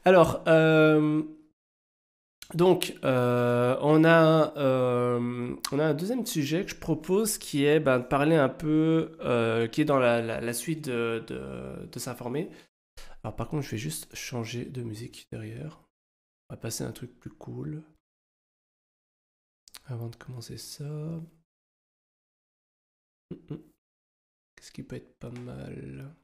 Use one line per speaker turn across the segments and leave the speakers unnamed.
Alors, donc, on a un deuxième sujet que je propose qui est de parler un peu, qui est dans la suite de s'informer. Alors par contre, je vais juste changer de musique derrière. On va passer à un truc plus cool. Avant de commencer ça. Qu'est-ce qui peut être pas mal?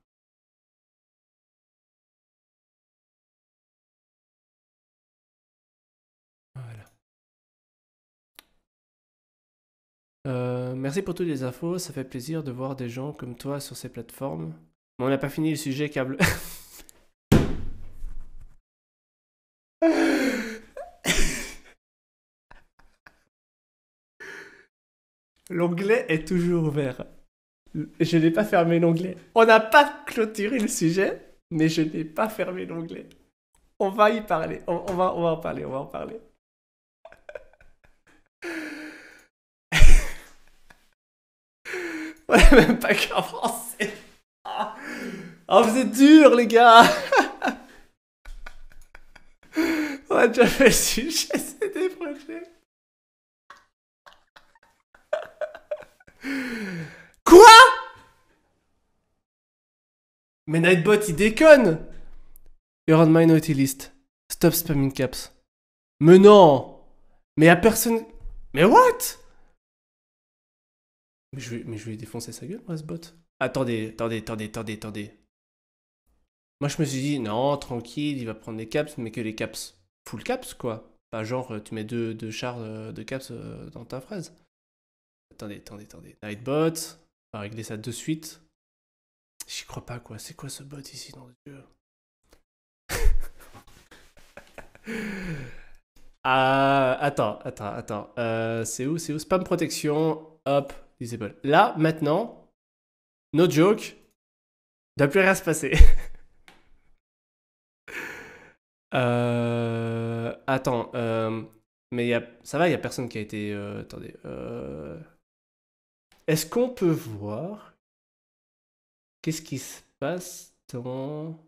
Voilà. Merci pour toutes les infos, ça fait plaisir de voir des gens comme toi sur ces plateformes. Mais on n'a pas fini le sujet câble. L'onglet est toujours ouvert. Je n'ai pas fermé l'onglet. On n'a pas clôturé le sujet, mais je n'ai pas fermé l'onglet. On va y parler. On va en parler. On va en parler. On n'a même pas commencé. Oh, vous êtes durs, les gars. On a déjà fait le sujet, c'est des projets. Quoi? Mais Nightbot, il déconne. You're on my naughty list. Stop spamming caps. Mais non. Mais y'a personne. Mais what? Mais je vais lui défoncer sa gueule, moi, ce bot. Attendez. Moi, je me suis dit, non, tranquille, il va prendre des caps, mais que les caps. Full caps, quoi. Pas genre, tu mets deux chars de caps dans ta phrase. Attendez. Nightbot. On va régler ça de suite. J'y crois pas, quoi. C'est quoi ce bot ici, dans le jeu? Ah, attends. C'est où? Spam protection. Hop, disable. Là, maintenant, no joke, il doit plus rien se passer. Attends, mais ça va, il y a personne qui a été. Attendez. Est-ce qu'on peut voir qu'est-ce qui se passe dans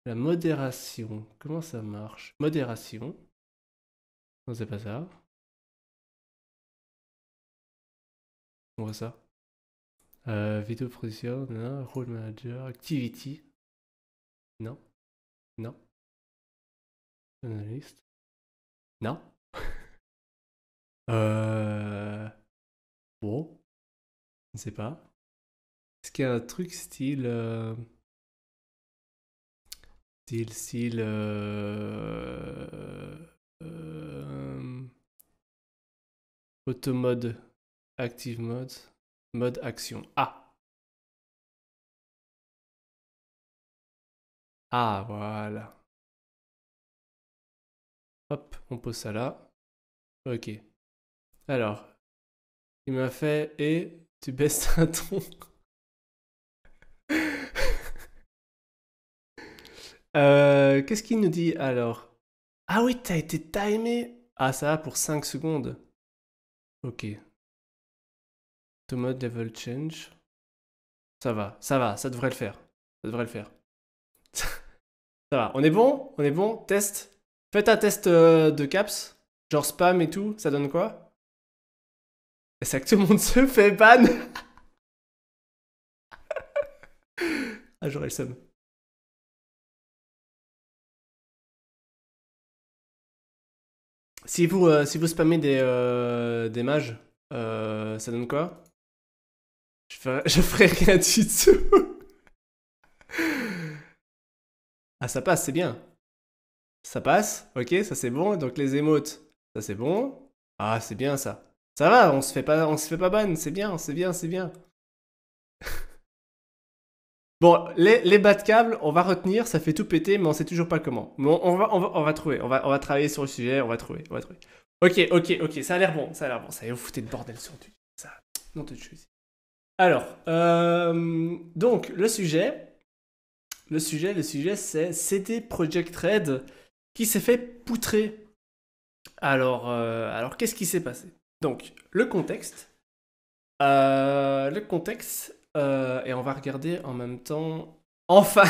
la modération? Comment ça marche? Modération. Non, c'est pas ça. On voit ça. Vidéo production, non. Role manager, activity. Non. Analyste. Non. Bon, je ne sais pas. Est-ce qu'il y a un truc style. Style. Auto mode. Active mode. Mode action. Ah! Ah, voilà. Hop, on pose ça là. Ok. Alors, il m'a fait et tu baisses un ton. Qu'est-ce qu'il nous dit alors? Ah oui, t'as été timé. Ah, ça va pour 5 secondes. Ok. To mode level change. Ça va, ça devrait le faire. Ça va, on est bon? Test. Faites un test de caps. Genre spam et tout, ça donne quoi? C'est que tout le monde se fait ban. Ah, j'aurais le seum. Si vous spammez des mages, ça donne quoi? Je ferai rien du tout. Ah, ça passe, c'est bien. Ça passe, ok, ça c'est bon. Donc les émotes, ça c'est bon. Ah, c'est bien ça. Ça va, on se fait pas ban, c'est bien. Bon, les bas de câble, on va retenir, ça fait tout péter, mais on sait toujours pas comment. Mais on va trouver, on va travailler sur le sujet, on va trouver. Ok, ça a l'air bon. Ça y est, vous foutez de bordel sur du. Ça, non, de choses. Alors, donc, le sujet, c'est CD Projekt Red qui s'est fait poutrer. Alors qu'est-ce qui s'est passé? Donc, le contexte, et on va regarder en même temps. Enfin,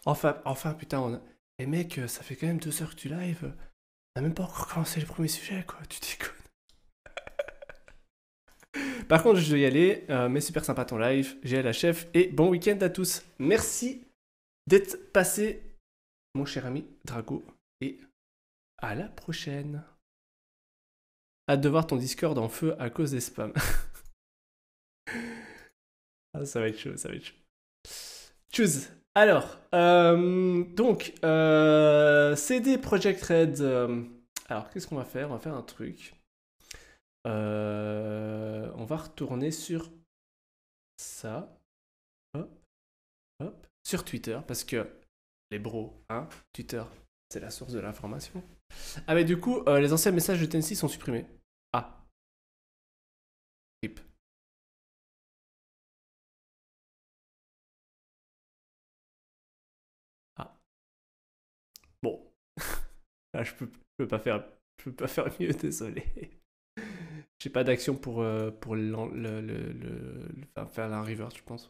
Enfin, putain, Eh mec, ça fait quand même 2 heures que tu live. On n'a même pas encore commencé les premiers sujets, quoi. Tu déconnes. Par contre, je dois y aller, mais super sympa ton live. J'ai la chef et bon week-end à tous. Merci d'être passé, mon cher ami Drago, et à la prochaine. Hâte de voir ton Discord en feu à cause des spams. Ah, ça va être chaud, ça va être chaud. Choose. Alors, donc, CD Projekt Red. Alors, qu'est-ce qu'on va faire? On va faire un truc. On va retourner sur ça. Hop, hop. Sur Twitter, parce que les bros, hein, Twitter, c'est la source de l'information. Ah, mais du coup, les anciens messages de Tennessee sont supprimés. Ah. Rip. Ah. Bon. Ah, je peux pas faire mieux, désolé. J'ai pas d'action pour enfin, faire la river, je pense.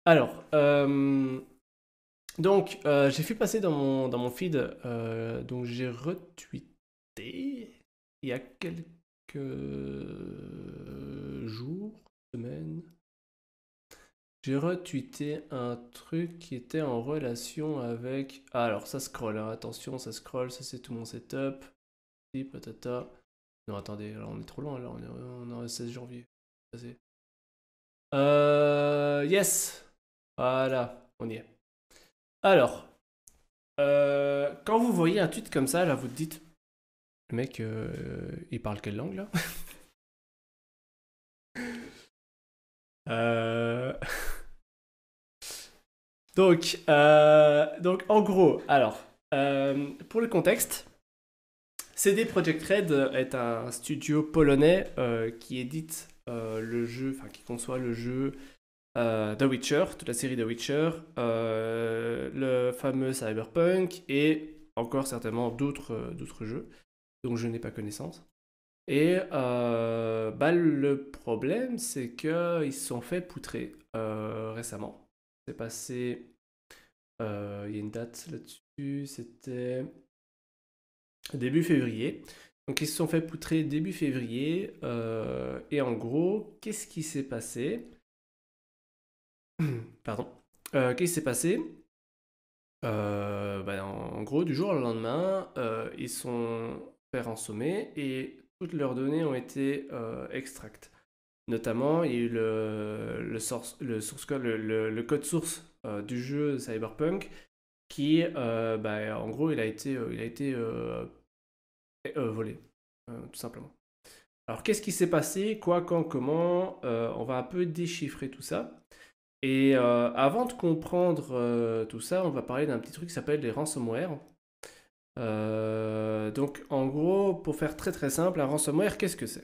Alors, donc, j'ai fait passer dans mon feed, donc j'ai retweeté il y a quelques jours, semaines. J'ai retweeté un truc qui était en relation avec... Ah, alors ça scroll, hein, attention, ça scroll, ça c'est tout mon setup. Patata. Non, attendez, là on est trop loin, là on est le 16 janvier. Yes. Voilà, on y est. Alors, quand vous voyez un tweet comme ça, là vous te dites, le mec, il parle quelle langue là? euh... donc, en gros, alors, pour le contexte, CD Projekt Red est un studio polonais qui édite le jeu, enfin qui conçoit le jeu The Witcher, toute la série The Witcher, le fameux Cyberpunk et encore certainement d'autres jeux dont je n'ai pas connaissance. Et le problème, c'est qu'ils se sont fait poutrer récemment. C'est passé, il y a une date là-dessus, c'était début février. Donc ils se sont fait poutrer début février. Et en gros, qu'est-ce qui s'est passé? Pardon. Qu'est-ce qui s'est passé? En gros, du jour au lendemain, ils sont fait ransommer et toutes leurs données ont été extraites. Notamment, il y a eu le code source du jeu Cyberpunk qui, en gros, il a été volé, tout simplement. Alors, qu'est-ce qui s'est passé? Quoi, quand, comment? On va un peu déchiffrer tout ça. Et avant de comprendre tout ça, on va parler d'un petit truc qui s'appelle les ransomware. Donc, en gros, pour faire très très simple, un ransomware, qu'est-ce que c'est?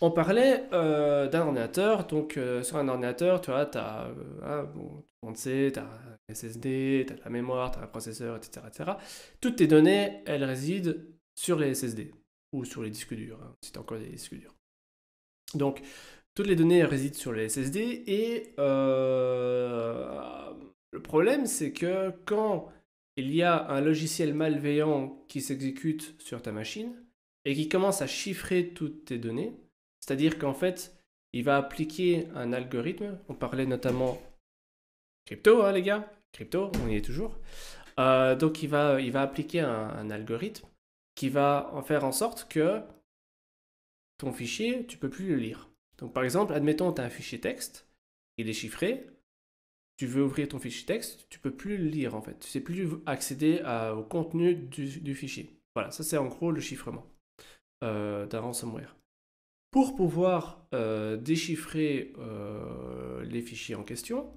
On parlait d'un ordinateur, donc sur un ordinateur, tu vois, tu as, tout le monde sait, tu as un SSD, tu as la mémoire, tu as un processeur, etc., etc. Toutes tes données, elles résident sur les SSD ou sur les disques durs, hein, si tu as encore des disques durs. Donc, toutes les données résident sur les SSD et le problème, c'est que quand il y a un logiciel malveillant qui s'exécute sur ta machine et qui commence à chiffrer toutes tes données, c'est-à-dire qu'en fait, il va appliquer un algorithme. On parlait notamment crypto, hein, les gars. Crypto, on y est toujours. Donc, il va appliquer un algorithme qui va en faire en sorte que ton fichier, tu peux plus le lire. Donc, par exemple, admettons, tu as un fichier texte, il est chiffré. Tu veux ouvrir ton fichier texte, tu peux plus le lire en fait. Tu ne sais plus accéder au contenu du fichier. Voilà, ça c'est en gros le chiffrement d'un ransomware. Pour pouvoir déchiffrer les fichiers en question,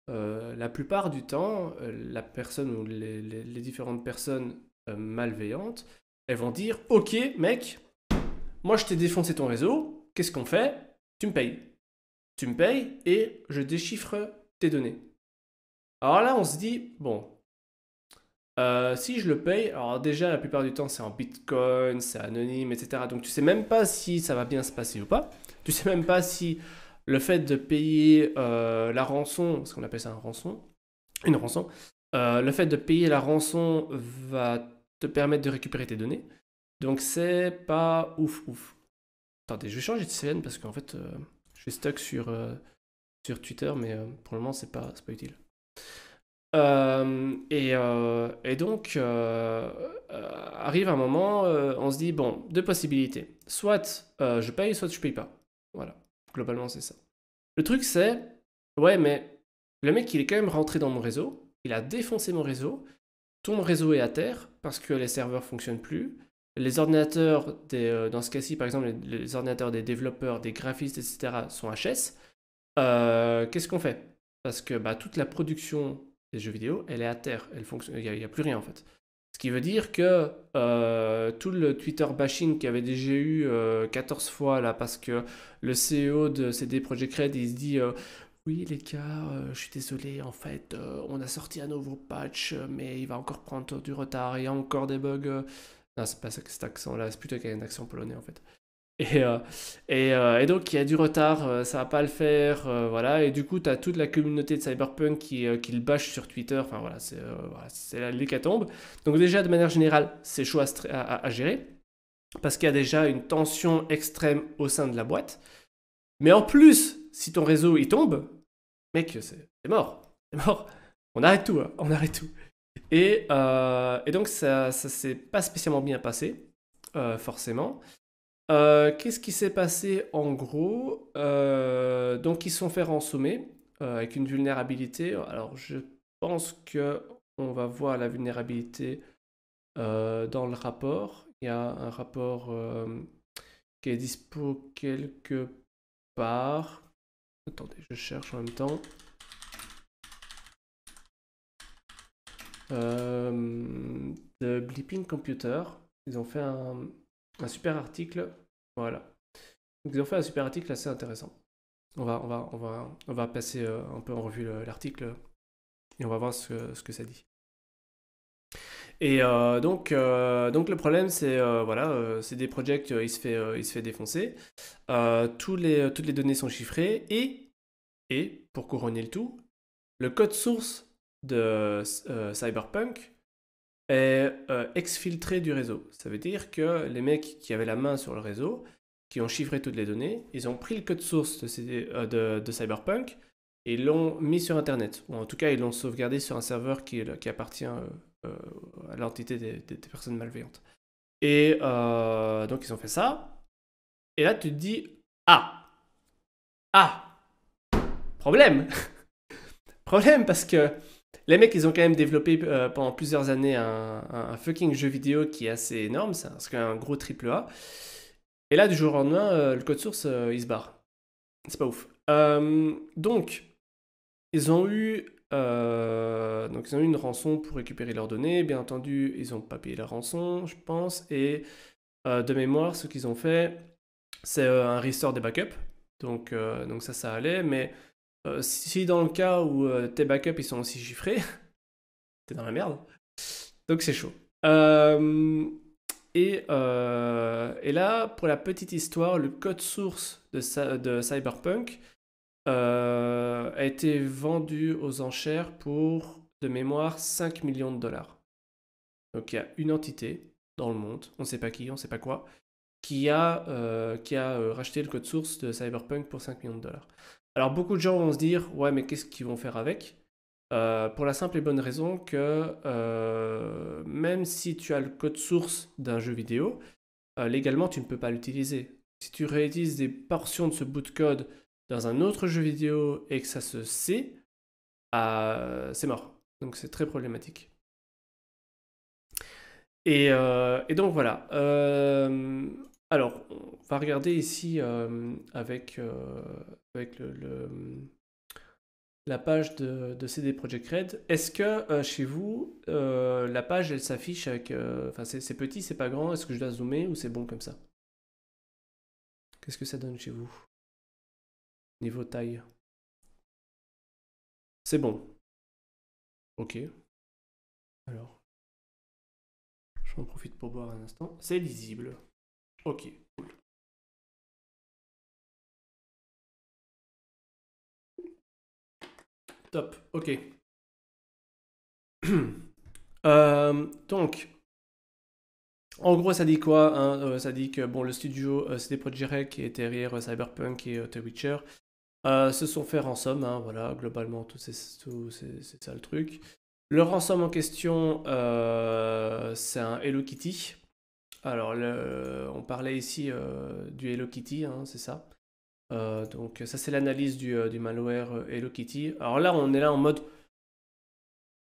la plupart du temps, la personne ou les différentes personnes malveillantes, elles vont dire « Ok, mec, moi je t'ai défoncé ton réseau, qu'est-ce qu'on fait? Tu me payes. Tu me payes et je déchiffre tes données. » Alors là, on se dit « Bon, si je le paye, alors déjà la plupart du temps c'est en Bitcoin, c'est anonyme, etc. Donc tu sais même pas si ça va bien se passer ou pas. Tu sais même pas si le fait de payer la rançon, parce qu'on appelle ça un rançon, une rançon. Le fait de payer la rançon va te permettre de récupérer tes données. Donc c'est pas ouf. Attendez, je vais changer de scène parce qu'en fait, je suis stuck sur Twitter, mais pour le moment, c'est pas utile. Et donc, arrive un moment, on se dit, bon, deux possibilités. Soit je paye, soit je paye pas. Voilà, globalement, c'est ça. Le truc, c'est, ouais, mais le mec, il est quand même rentré dans mon réseau, il a défoncé mon réseau, ton réseau est à terre parce que les serveurs fonctionnent plus. Les ordinateurs, dans ce cas-ci, par exemple, les ordinateurs des développeurs, des graphistes, etc., sont HS. Qu'est-ce qu'on fait? Parce que bah, toute la production des jeux vidéo, elle est à terre. Elle fonctionne, il n'y a plus rien en fait. Ce qui veut dire que tout le Twitter bashing qu'il y avait déjà eu 14 fois là, parce que le CEO de CD Projekt Red, il se dit oui les gars, je suis désolé, en fait, on a sorti un nouveau patch, mais il va encore prendre du retard, il y a encore des bugs. Non, c'est pas ça que cet accent-là, c'est plutôt qu'il y a un accent polonais en fait. Et, euh, et donc, il y a du retard, ça va pas le faire, voilà. Et du coup, tu as toute la communauté de Cyberpunk qui le bâche sur Twitter. Enfin, voilà, c'est l'hécatombe. Donc, déjà, de manière générale, c'est chaud à gérer. Parce qu'il y a déjà une tension extrême au sein de la boîte. Mais en plus, si ton réseau il tombe, mec, c'est mort. C'est mort. On arrête tout, hein, on arrête tout. Et donc, ça s'est pas spécialement bien passé, forcément. Qu'est-ce qui s'est passé en gros? Donc ils se sont fait rançonner avec une vulnérabilité. Alors je pense que on va voir la vulnérabilité dans le rapport. Il y a un rapport qui est dispo quelque part. Attendez, je cherche en même temps. The Bleeping Computer. Ils ont fait un super article. Voilà. Donc, ils ont fait un super article assez intéressant. On va passer un peu en revue l'article et on va voir ce que ça dit. Et donc le problème, c'est voilà, CD Projekt, il se fait défoncer. Toutes les données sont chiffrées et pour couronner le tout, le code source de Cyberpunk est exfiltré du réseau. Ça veut dire que les mecs qui avaient la main sur le réseau, qui ont chiffré toutes les données, ils ont pris le code source de Cyberpunk et ils l'ont mis sur Internet. Ou en tout cas, ils l'ont sauvegardé sur un serveur qui appartient à l'entité des personnes malveillantes. Et donc, ils ont fait ça. Et là, tu te dis, ah, ah, problème. Problème parce que les mecs, ils ont quand même développé pendant plusieurs années un fucking jeu vidéo qui est assez énorme, c'est un gros triple A. Et là, du jour au lendemain, le code source, il se barre. C'est pas ouf. Donc, donc, ils ont eu une rançon pour récupérer leurs données. Bien entendu, ils n'ont pas payé la rançon, je pense. Et de mémoire, ce qu'ils ont fait, c'est un restore des backups. Donc ça allait. Mais si dans le cas où tes backups ils sont aussi chiffrés, t'es dans la merde. Donc c'est chaud. Et là, pour la petite histoire, le code source de Cyberpunk a été vendu aux enchères pour, de mémoire, 5 millions de dollars. Donc il y a une entité dans le monde, on ne sait pas qui, on ne sait pas quoi, qui a racheté le code source de Cyberpunk pour 5 millions de dollars. Alors beaucoup de gens vont se dire, ouais mais qu'est-ce qu'ils vont faire avec? Pour la simple et bonne raison que même si tu as le code source d'un jeu vidéo, légalement tu ne peux pas l'utiliser. Si tu réutilises des portions de ce bout de code dans un autre jeu vidéo et que ça se sait, c'est mort. Donc c'est très problématique. Et donc voilà. Alors, on va regarder ici avec la page de CD Projekt Red. Est-ce que chez vous, la page, elle s'affiche avec... Enfin, c'est petit, c'est pas grand. Est-ce que je dois zoomer ou c'est bon comme ça? Qu'est-ce que ça donne chez vous? Niveau taille. C'est bon. Ok. Alors, j'en profite pour boire un instant. C'est lisible. Ok. Top. Ok. Donc, en gros, ça dit quoi hein ça dit que bon, le studio CD Projekt Red qui est derrière Cyberpunk et The Witcher se sont fait rançon. Hein, voilà, globalement, c'est ça le truc. Le rançon en question, c'est un Hello Kitty. Alors, on parlait ici du Hello Kitty, hein, c'est ça. Donc, ça, c'est l'analyse du malware Hello Kitty. Alors là, on est là en mode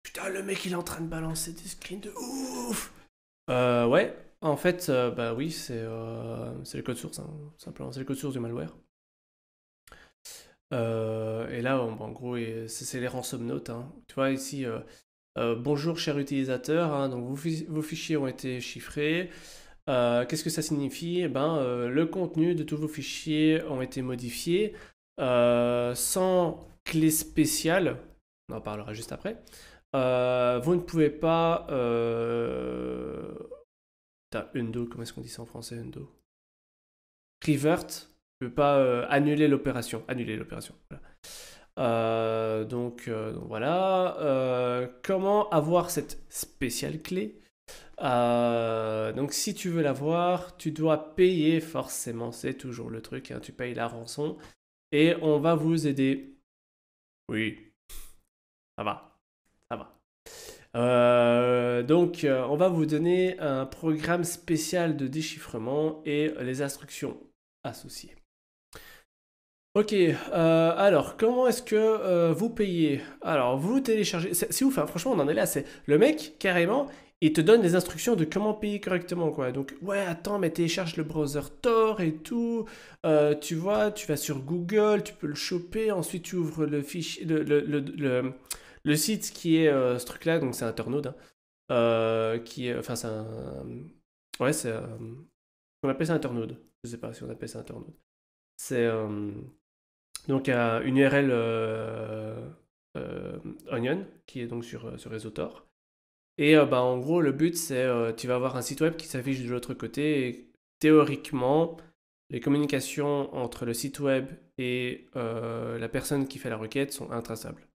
putain, le mec, il est en train de balancer des screens de ouf. Ouais, en fait, bah oui, c'est le code source, hein, simplement. C'est le code source du malware. Et là, en gros, c'est les ransom notes. Hein. Tu vois, ici, bonjour, cher utilisateur. Hein, donc, vos fichiers ont été chiffrés. Qu'est-ce que ça signifie? Eh ben, le contenu de tous vos fichiers ont été modifiés sans clé spéciale. On en parlera juste après. Vous ne pouvez pas undo, comment est-ce qu'on dit ça en français, undo? Revert, tu ne peux pas annuler l'opération. Annuler l'opération. Voilà. Donc voilà. Comment avoir cette spéciale clé? Donc si tu veux l'avoir, tu dois payer forcément. C'est toujours le truc. Hein, tu payes la rançon. Et on va vous aider. Oui, ça va. Ça va. Donc, on va vous donner un programme spécial de déchiffrement et les instructions associées. Ok, alors, comment est-ce que vous payez? Alors, vous téléchargez... C'est ouf, hein, franchement, on en est là. C'est le mec, carrément, il te donne les instructions de comment payer correctement, quoi. Donc, ouais, attends, mais télécharge le browser Tor et tout. Tu vois, tu vas sur Google, tu peux le choper. Ensuite, tu ouvres le fichier... Le site qui est ce truc-là, donc c'est un Turnode, hein, qui est, enfin c'est un, ouais c'est, on appelle ça un Turnode. Je sais pas si on appelle ça un Turnode. C'est donc une URL Onion qui est donc sur réseau Tor. Et bah, en gros le but c'est tu vas avoir un site web qui s'affiche de l'autre côté et théoriquement les communications entre le site web et la personne qui fait la requête sont intraçables.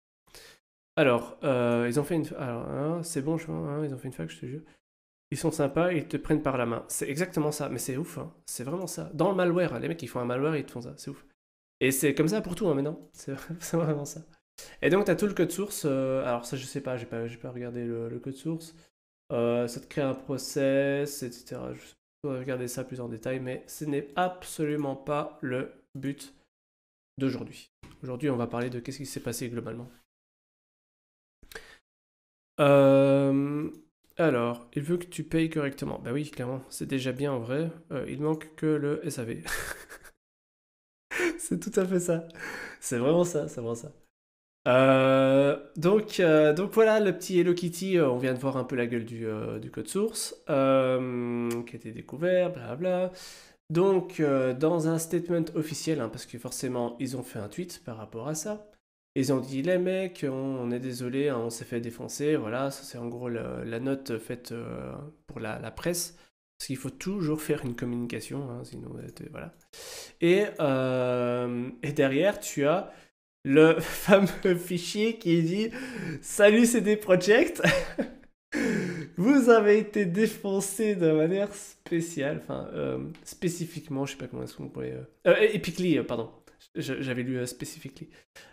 Alors, ils ont fait une... Alors, hein, c'est bon, hein, ils ont fait une fac, je te jure. Ils sont sympas, ils te prennent par la main. C'est exactement ça, mais c'est ouf, hein. C'est vraiment ça. Dans le malware, hein, les mecs, ils font un malware, ils te font ça, c'est ouf. Et c'est comme ça pour tout, hein, maintenant. C'est vraiment ça. Et donc, tu as tout le code source. Alors, ça, je sais pas, j'ai pas regardé le code source. Ça te crée un process, etc. Je peux regarder ça plus en détail, mais ce n'est absolument pas le but d'aujourd'hui. Aujourd'hui, on va parler de qu'est-ce qui s'est passé globalement. Alors, il veut que tu payes correctement. Bah oui, clairement, c'est déjà bien en vrai. Il manque que le SAV. C'est tout à fait ça. C'est vraiment ça, c'est vraiment ça. Donc voilà, le petit Hello Kitty, on vient de voir un peu la gueule du code source qui a été découvert, blablabla. Donc, dans un statement officiel, hein, parce que forcément, ils ont fait un tweet par rapport à ça. Ils ont dit, les mecs, on est désolé, hein, on s'est fait défoncer. Voilà, ça c'est en gros la note faite pour la presse. Parce qu'il faut toujours faire une communication, hein, sinon, voilà. Et derrière, tu as le fameux fichier qui dit salut CD Projekt, vous avez été défoncé de manière spéciale, enfin spécifiquement, je sais pas comment est-ce qu'on pourrait... epically, pardon, j'avais lu specifically.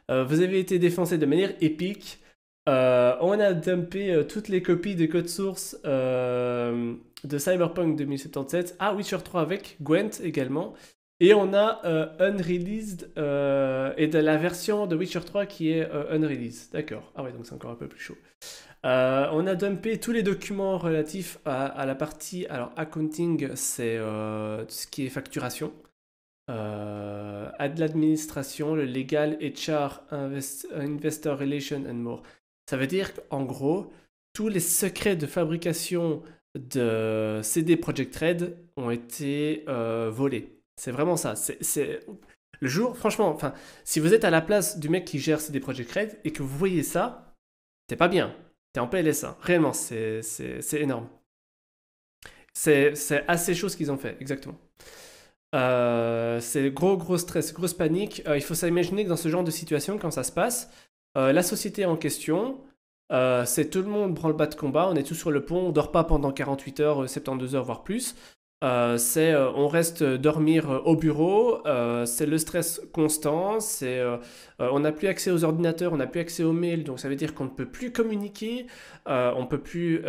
Vous avez été défoncé de manière épique. On a dumpé toutes les copies de code source de Cyberpunk 2077 à Witcher 3 avec Gwent également. Et on a unreleased et de la version de Witcher 3 qui est unreleased. D'accord. Ah ouais, donc c'est encore un peu plus chaud. On a dumpé tous les documents relatifs à la partie... Alors, accounting, c'est tout ce qui est facturation. À de l'administration, le legal, HR, investor relation and more. Ça veut dire qu'en gros, tous les secrets de fabrication de CD Projekt Red ont été volés. C'est vraiment ça. C'est le jour, franchement, enfin, si vous êtes à la place du mec qui gère CD Projekt Red et que vous voyez ça, t'es pas bien. T'es en PLS, hein. Réellement, c'est énorme. C'est assez chaud ce qu'ils ont fait, exactement. C'est gros stress, grosse panique. Il faut s'imaginer que dans ce genre de situation, quand ça se passe, la société en question C'est tout le monde branle-bas de combat, on est tous sur le pont, on dort pas pendant 48 heures, 72 heures, voire plus. On reste dormir au bureau, c'est le stress constant, on n'a plus accès aux ordinateurs, on n'a plus accès aux mails, donc ça veut dire qu'on ne peut plus communiquer, on ne peut plus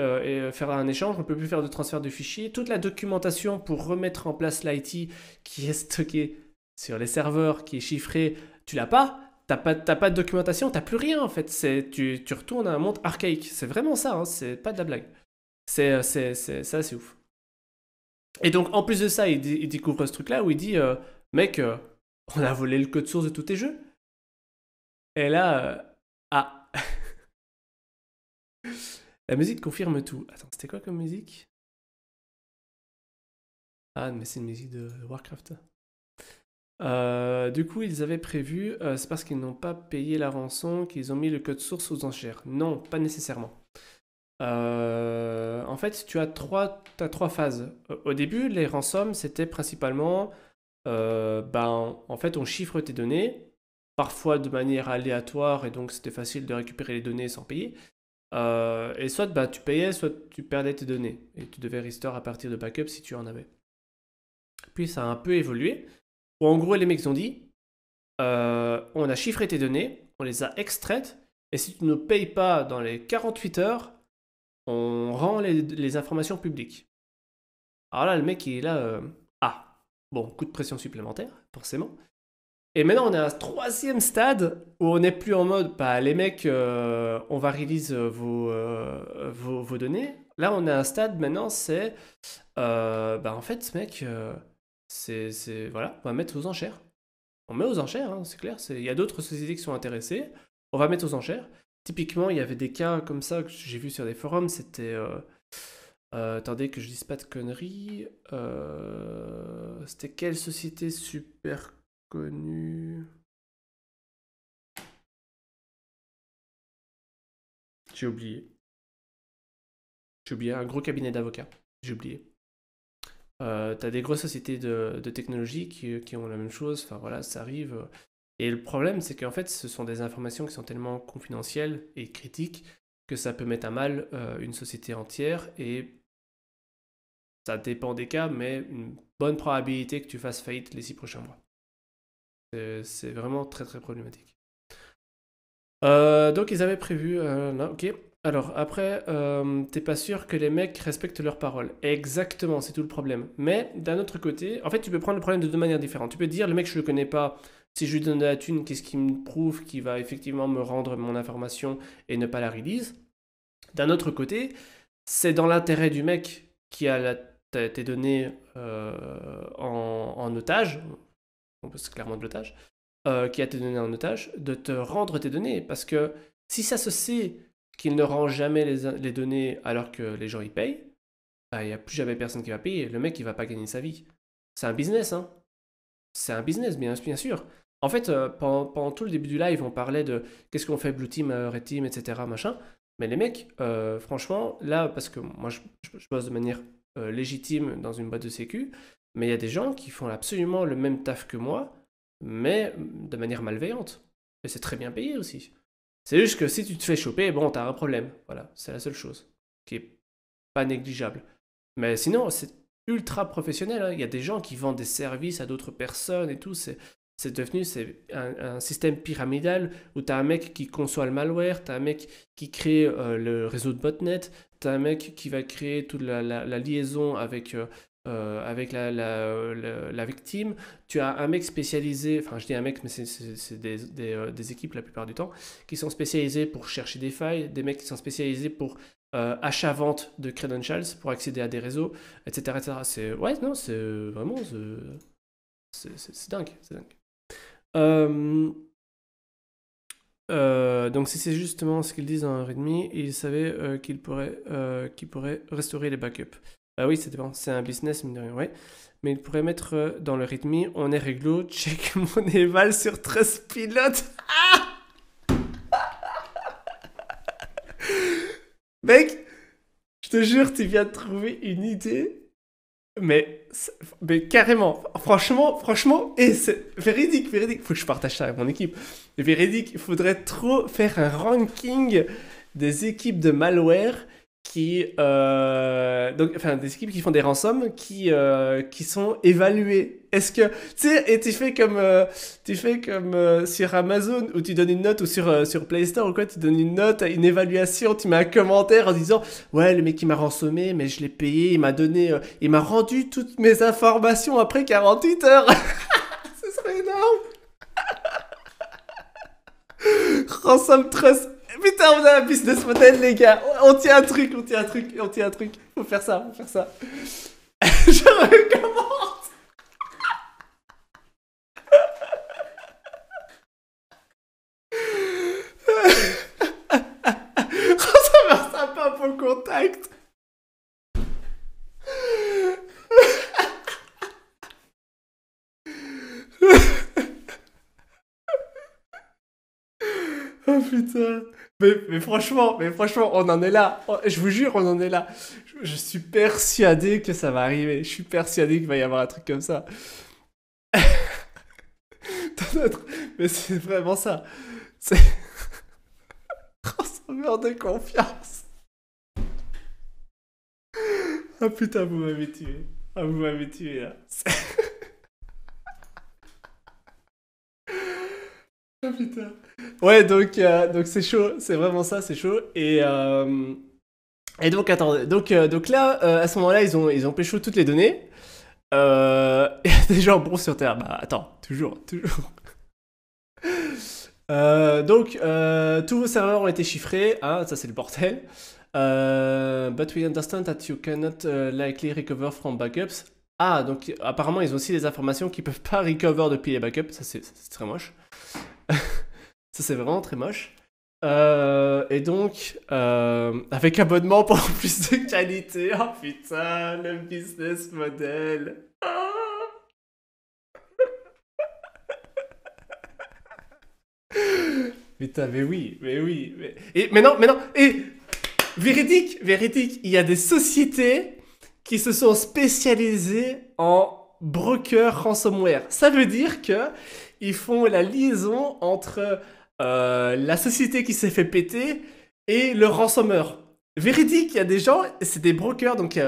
faire un échange, on ne peut plus faire de transfert de fichiers. Toute la documentation pour remettre en place l'IT qui est stockée sur les serveurs, qui est chiffrée, tu l'as pas. T'as pas de documentation, t'as plus rien en fait. Tu retournes à un monde archaïque. C'est vraiment ça, hein, c'est pas de la blague. Ça, c'est ouf. Et donc, en plus de ça, il découvre ce truc-là où il dit mec, on a volé le code source de tous tes jeux. Et là, ah. La musique confirme tout. Attends, c'était quoi comme musique? Ah, mais c'est une musique de Warcraft. Du coup, ils avaient prévu, c'est parce qu'ils n'ont pas payé la rançon qu'ils ont mis le code source aux enchères. Non, pas nécessairement. En fait, tu as trois phases. Au début, les rançons, c'était principalement, en fait, on chiffre tes données, parfois de manière aléatoire, et donc c'était facile de récupérer les données sans payer. Et soit tu payais, soit tu perdais tes données, et tu devais restore à partir de backup si tu en avais. Puis ça a un peu évolué, où en gros les mecs ont dit, on a chiffré tes données, on les a extraites, et si tu ne payes pas dans les 48 heures, on rend les informations publiques. Alors là, le mec, il est là, bon, coup de pression supplémentaire, forcément. Et maintenant, on est à un troisième stade où on n'est plus en mode, les mecs, on va release vos données. Là, on est à un stade maintenant, c'est, en fait, ce mec, voilà, on va mettre aux enchères. On met aux enchères, hein, c'est clair. Il y a d'autres sociétés qui sont intéressées. On va mettre aux enchères. Typiquement, il y avait des cas comme ça que j'ai vu sur des forums. C'était... attendez que je dise pas de conneries. C'était quelle société super connue? J'ai oublié. Un gros cabinet d'avocats. J'ai oublié. T'as des grosses sociétés de technologie qui ont la même chose. Enfin voilà, ça arrive. Et le problème, c'est qu'en fait, ce sont des informations qui sont tellement confidentielles et critiques que ça peut mettre à mal une société entière. Et ça dépend des cas, mais une bonne probabilité que tu fasses faillite les 6 prochains mois. C'est vraiment très très problématique. Donc ils avaient prévu... non, ok. Alors après, t'es pas sûr que les mecs respectent leurs paroles. Exactement, c'est tout le problème. Mais d'un autre côté, en fait, tu peux prendre le problème de deux manières différentes. Tu peux dire, le mec, je le connais pas. Si je lui donne de la thune, qu'est-ce qui me prouve qu'il va effectivement me rendre mon information et ne pas la release? D'un autre côté, c'est dans l'intérêt du mec qui a tes données en otage, c'est clairement de l'otage, qui a tes données en otage, de te rendre tes données. Parce que si ça se sait qu'il ne rend jamais les données alors que les gens y payent, il n'y a plus jamais personne qui va payer. Le mec, il va pas gagner sa vie. C'est un business, hein. C'est un business, bien sûr. En fait, pendant tout le début du live, on parlait de qu'est-ce qu'on fait Blue Team, Red Team, etc. machin. Mais les mecs, franchement, là, parce que moi, je bosse de manière légitime dans une boîte de sécu, mais il y a des gens qui font absolument le même taf que moi, mais de manière malveillante. Et c'est très bien payé aussi. C'est juste que si tu te fais choper, bon, t'as un problème. Voilà, c'est la seule chose qui est pas négligeable. Mais sinon, c'est ultra professionnel, hein. Il y a des gens qui vendent des services à d'autres personnes et tout. C'est devenu un système pyramidal où tu as un mec qui conçoit le malware, tu as un mec qui crée le réseau de botnet, tu as un mec qui va créer toute la liaison avec la victime. Tu as un mec spécialisé, enfin je dis un mec, mais c'est des équipes la plupart du temps, qui sont spécialisées pour chercher des failles, des mecs qui sont spécialisés pour achat-vente de credentials pour accéder à des réseaux, etc. etc. C'est vraiment c'est dingue, c'est dingue. Donc si c'est justement ce qu'ils disent dans Redmi, ils savaient qu'ils pourraient restaurer les backups. Oui, c'est un business, mine de rien, ouais. Mais ils pourraient mettre dans le Redmi, on est réglo, check mon éval sur Trustpilot. Mec, je te jure, tu viens de trouver une idée. Mais carrément, franchement, et c'est véridique, faut que je partage ça avec mon équipe. Véridique, il faudrait trop faire un ranking des équipes de malware qui, enfin, des équipes qui font des rançons qui sont évaluées. Est-ce que, tu sais, et tu fais comme sur Amazon où tu donnes une note ou sur Play Store ou quoi, tu donnes une note, une évaluation, tu mets un commentaire en disant ouais, le mec il m'a rançonné, mais je l'ai payé, il m'a rendu toutes mes informations après 48 heures. Ce serait énorme. Ransom Trust. Putain, on a un business model, les gars. On tient un truc. Faut faire ça. Je recommande. Ransom sympa pour le contact. Oh putain. Mais franchement, on en est là. Je vous jure, on en est là. Je suis persuadé que ça va arriver. Je suis persuadé qu'il va y avoir un truc comme ça. Mais c'est vraiment ça. C'est ransomware de confiance. Ah putain, vous m'avez tué. Ah, vous m'avez tué là. Ah putain. Ouais, donc c'est chaud. C'est vraiment ça, c'est chaud. Et donc, attendez. Donc là, à ce moment-là, ils ont pécho toutes les données. Il y a des gens bons sur Terre. Bah attends, toujours. Tous vos serveurs ont été chiffrés, hein, ça c'est le bordel. But we understand that you cannot likely recover from backups. Ah, donc apparemment ils ont aussi des informations qu'ils peuvent pas recover depuis les backups. Ça c'est très moche. Ça c'est vraiment très moche. Et donc, avec abonnement pour plus de qualité. Oh putain, le business model. Ah. Putain, mais oui. Mais non, et véridique, il y a des sociétés qui se sont spécialisées en broker ransomware. Ça veut dire que ils font la liaison entre la société qui s'est fait péter et le ransomware. Véridique, il y a des gens, c'est des brokers, donc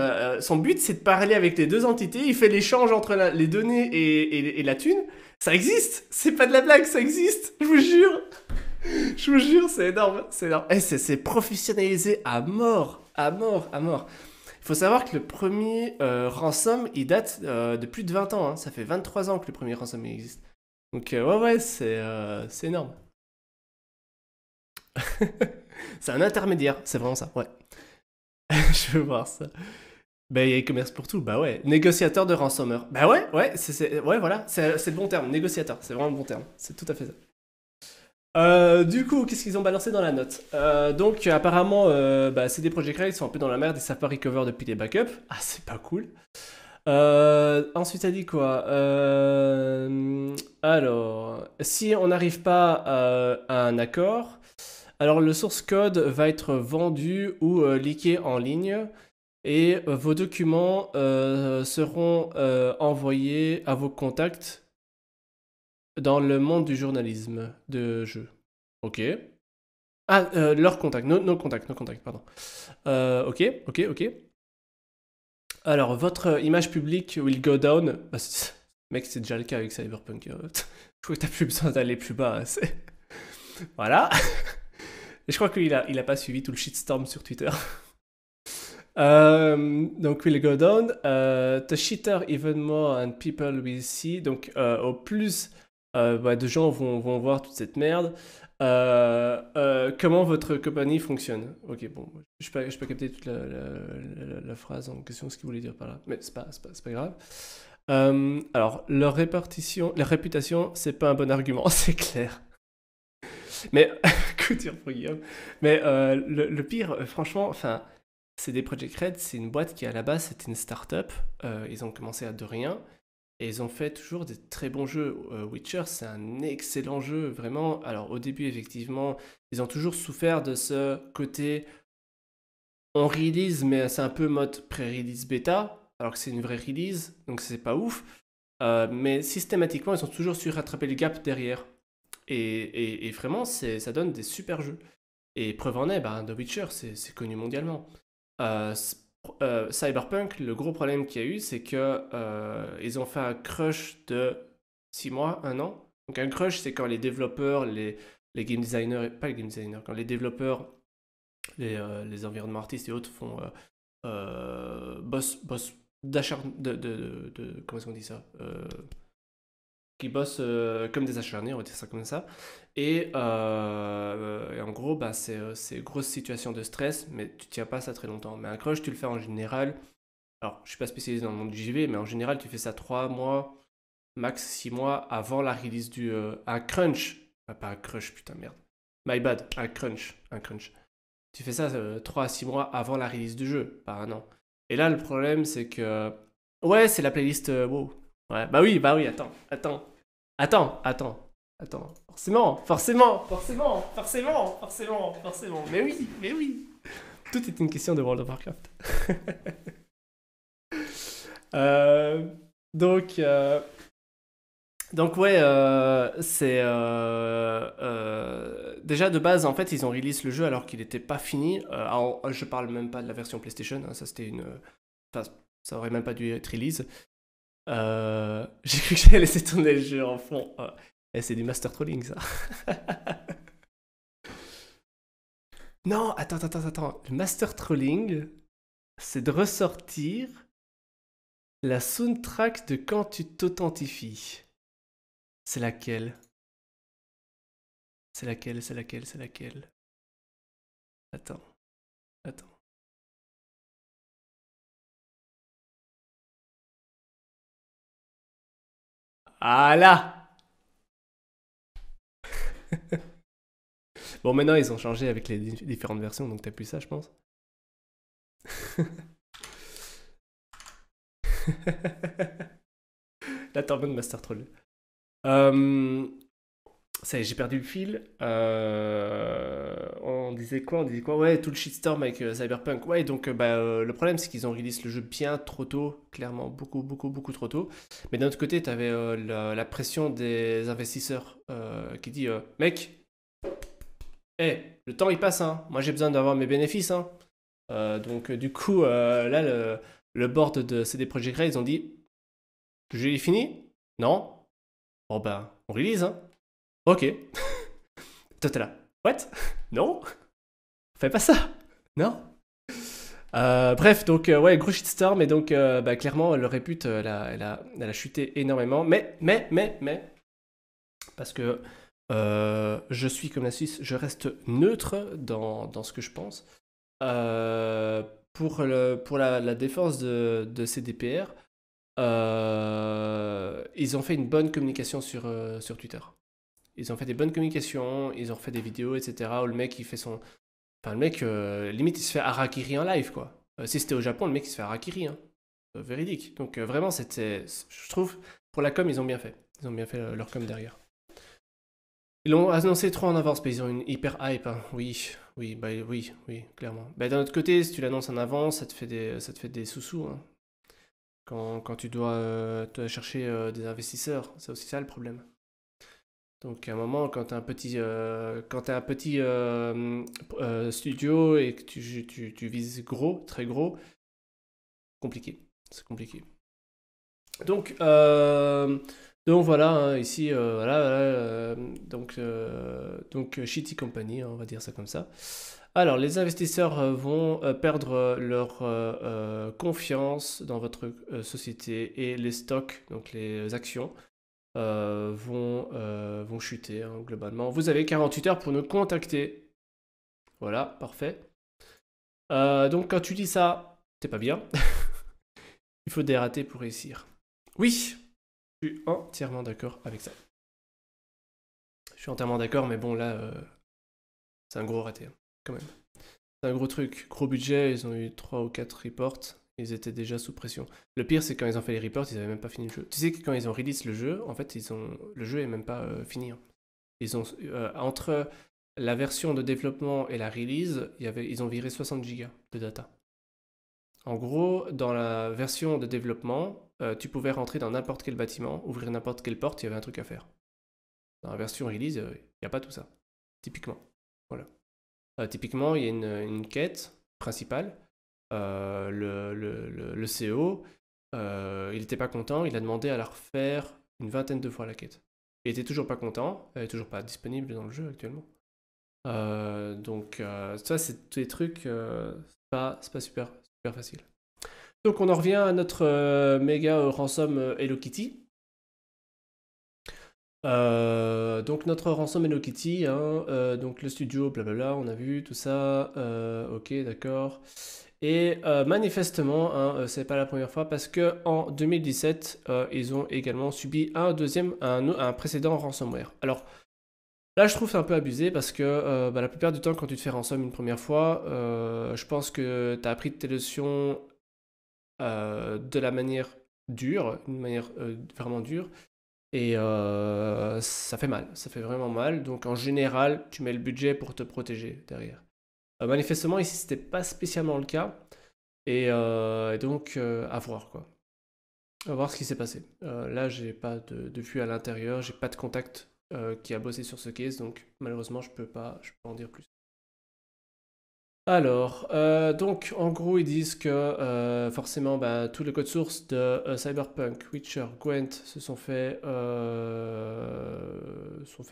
son but c'est de parler avec les deux entités, il fait l'échange entre les données et la thune. Ça existe, c'est pas de la blague, ça existe, je vous jure. Je vous jure, c'est énorme, c'est énorme. Et c'est professionnalisé à mort. Il faut savoir que le premier ransom, il date de plus de 20 ans. Hein. Ça fait 23 ans que le premier ransom existe. Donc ouais, c'est énorme. C'est un intermédiaire, c'est vraiment ça, ouais. Je veux voir ça. Bah, il y a e-commerce pour tout, bah ouais. Négociateur de ransomware. Bah ouais, ouais, voilà, c'est le bon terme, négociateur, c'est vraiment le bon terme. C'est tout à fait ça. Du coup, qu'est-ce qu'ils ont balancé dans la note? Donc, apparemment, CD Projekt Red, ils sont un peu dans la merde, ils savent pas recover depuis les backups. Ah, c'est pas cool. Ensuite, ça dit quoi? Alors, si on n'arrive pas à un accord, alors le source code va être vendu ou leaké en ligne et vos documents seront envoyés à vos contacts dans le monde du journalisme de jeu. Ok. Ah, leurs contacts, nos contacts, pardon. Ok. Alors, votre image publique will go down. Bah, mec, c'est déjà le cas avec Cyberpunk. Je crois que t'as plus besoin d'aller plus bas. Voilà. Et je crois qu'il a pas suivi tout le shitstorm sur Twitter. Donc, will go down. The shitter even more and people will see. Donc, au plus de gens vont voir toute cette merde. Comment votre compagnie fonctionne. Ok, bon, je peux capter toute la phrase en question, ce qu'il voulait dire par là, mais c'est pas grave. Alors, leur réputation, c'est pas un bon argument, c'est clair. Mais, coup dur pour Guillaume. Mais le pire, franchement, enfin, CD Projekt Red, c'est une boîte qui à la base c'était une start-up. Ils ont commencé à de rien. Et ils ont fait toujours des très bons jeux. Witcher, c'est un excellent jeu, vraiment. Alors, au début, effectivement, ils ont toujours souffert de ce côté on release, mais c'est un peu mode pré-release bêta, alors que c'est une vraie release, donc c'est pas ouf. Mais systématiquement, ils ont toujours su rattraper le gap derrière. Et vraiment, ça donne des super jeux. Et preuve en est, bah, The Witcher, c'est connu mondialement. Cyberpunk, le gros problème qu'il y a eu, c'est que ils ont fait un crush de 6 mois, 1 an. Donc un crush, c'est quand les développeurs, les game designers, pas les game designers, quand les développeurs, les environnements artistes et autres font boss d'acharn comment est-ce qu'on dit ça, qui bossent comme des acharnés, on va dire ça comme ça. Et en gros, bah, c'est grosse situation de stress, mais tu tiens pas ça très longtemps. Mais un crush, tu le fais en général. Alors, je suis pas spécialisé dans le monde du JV, mais en général, tu fais ça 3 mois, max 6 mois avant la release du. Un crunch. Ah, pas un crush, putain, merde. My bad, un crunch. Un crunch. Tu fais ça 3 à 6 mois avant la release du jeu, pas un an. Et là, le problème, c'est que. Ouais, c'est la playlist WoW. Ouais, bah oui, attends. Forcément. Mais oui. Tout est une question de World of Warcraft. Euh, donc, euh, donc ouais, c'est déjà de base en fait ils ont release le jeu alors qu'il n'était pas fini. Alors, je parle même pas de la version PlayStation, hein, ça c'était une, enfin, ça aurait même pas dû être release. J'ai cru que j'allais laisser tourner le jeu en fond. Et c'est du master trolling ça. Non, attends. Le master trolling, c'est de ressortir la soundtrack de quand tu t'authentifies. C'est laquelle? C'est laquelle? Attends. Ah là! Bon, maintenant ils ont changé avec les différentes versions, donc t'as plus ça, je pense. La tornade Master Troll. Ça y est, j'ai perdu le fil. On disait quoi? Ouais, tout le shitstorm avec Cyberpunk. Ouais, donc le problème, c'est qu'ils ont release le jeu bien trop tôt. Clairement, beaucoup trop tôt. Mais d'un autre côté, t'avais la pression des investisseurs qui dit mec, le temps il passe, hein. Moi j'ai besoin d'avoir mes bénéfices, hein. Donc du coup, là, le board de CD Projekt Red, ils ont dit le jeu est fini? Non? Bon ben, on release, hein. Ok. Toi t'es là. What? Non? Fais pas ça. Non? Bref, donc ouais, gros shitstorm, et donc clairement, le répute, elle a chuté énormément. Mais, parce que je suis comme la Suisse, je reste neutre dans ce que je pense. Pour la défense de CDPR, ils ont fait une bonne communication sur Twitter. Ils ont fait des bonnes communications, ils ont fait des vidéos, etc. Où le mec, il fait son. Enfin, le mec, limite, il se fait harakiri en live, quoi. Si c'était au Japon, le mec, il se fait harakiri, hein. Véridique. Donc, vraiment, je trouve, pour la com, ils ont bien fait. Ils ont bien fait leur com derrière. Ils l'ont annoncé trop en avance, mais ils ont une hyper hype, hein. Oui, clairement. Bah, d'un autre côté, si tu l'annonces en avance, ça te fait des sous-sous, hein. Quand tu dois chercher des investisseurs, c'est aussi ça le problème. Donc à un moment, quand tu as un petit studio et que tu vises gros, très gros, compliqué. C'est compliqué. Donc, voilà, hein, ici, voilà, donc Shitty Company, hein, on va dire ça comme ça. Alors, les investisseurs vont perdre leur confiance dans votre société, et les stocks, donc les actions, vont chuter, hein, globalement. Vous avez 48 heures pour nous contacter. Voilà, parfait. Donc quand tu dis ça, c'est pas bien. Il faut des ratés pour réussir. Oui, je suis entièrement d'accord avec ça. Je suis entièrement d'accord, mais bon, là, c'est un gros raté, hein, quand même. C'est un gros truc, gros budget, ils ont eu 3 ou 4 reports, ils étaient déjà sous pression. Le pire, c'est quand ils ont fait les reports, ils avaient même pas fini le jeu. Tu sais que quand ils ont release le jeu, en fait, le jeu est même pas fini, hein. Ils ont, entre la version de développement et la release, ils ont viré 60 gigas de data. En gros, dans la version de développement, tu pouvais rentrer dans n'importe quel bâtiment, ouvrir n'importe quelle porte, il y avait un truc à faire. Dans la version release, il n'y a pas tout ça, typiquement. Voilà. Typiquement, il y a une quête principale. Le CEO, il n'était pas content, il a demandé à la refaire une vingtaine de fois la quête. Il était toujours pas content, elle est toujours pas disponible dans le jeu actuellement. Donc ça, c'est tous les trucs, c'est pas super facile. Donc on en revient à notre méga ransom Hello Kitty. Donc notre ransom Hello Kitty, hein, donc le studio, blablabla, on a vu tout ça, ok, d'accord. Et manifestement, hein, c'est pas la première fois parce que en 2017, ils ont également subi un précédent ransomware. Alors là, je trouve c'est un peu abusé parce que la plupart du temps, quand tu te fais ransom une première fois, je pense que tu as appris tes leçons de la manière dure, une manière vraiment dure. Et ça fait mal, ça fait vraiment mal. Donc en général, tu mets le budget pour te protéger derrière. Manifestement, ici, c'était pas spécialement le cas. Et donc, à voir quoi. À voir ce qui s'est passé. Là, j'ai pas de vue à l'intérieur, j'ai pas de contact qui a bossé sur ce case, donc malheureusement, je peux pas en dire plus. Alors, donc en gros, ils disent que forcément, tous les codes sources de Cyberpunk, Witcher, Gwent sont fait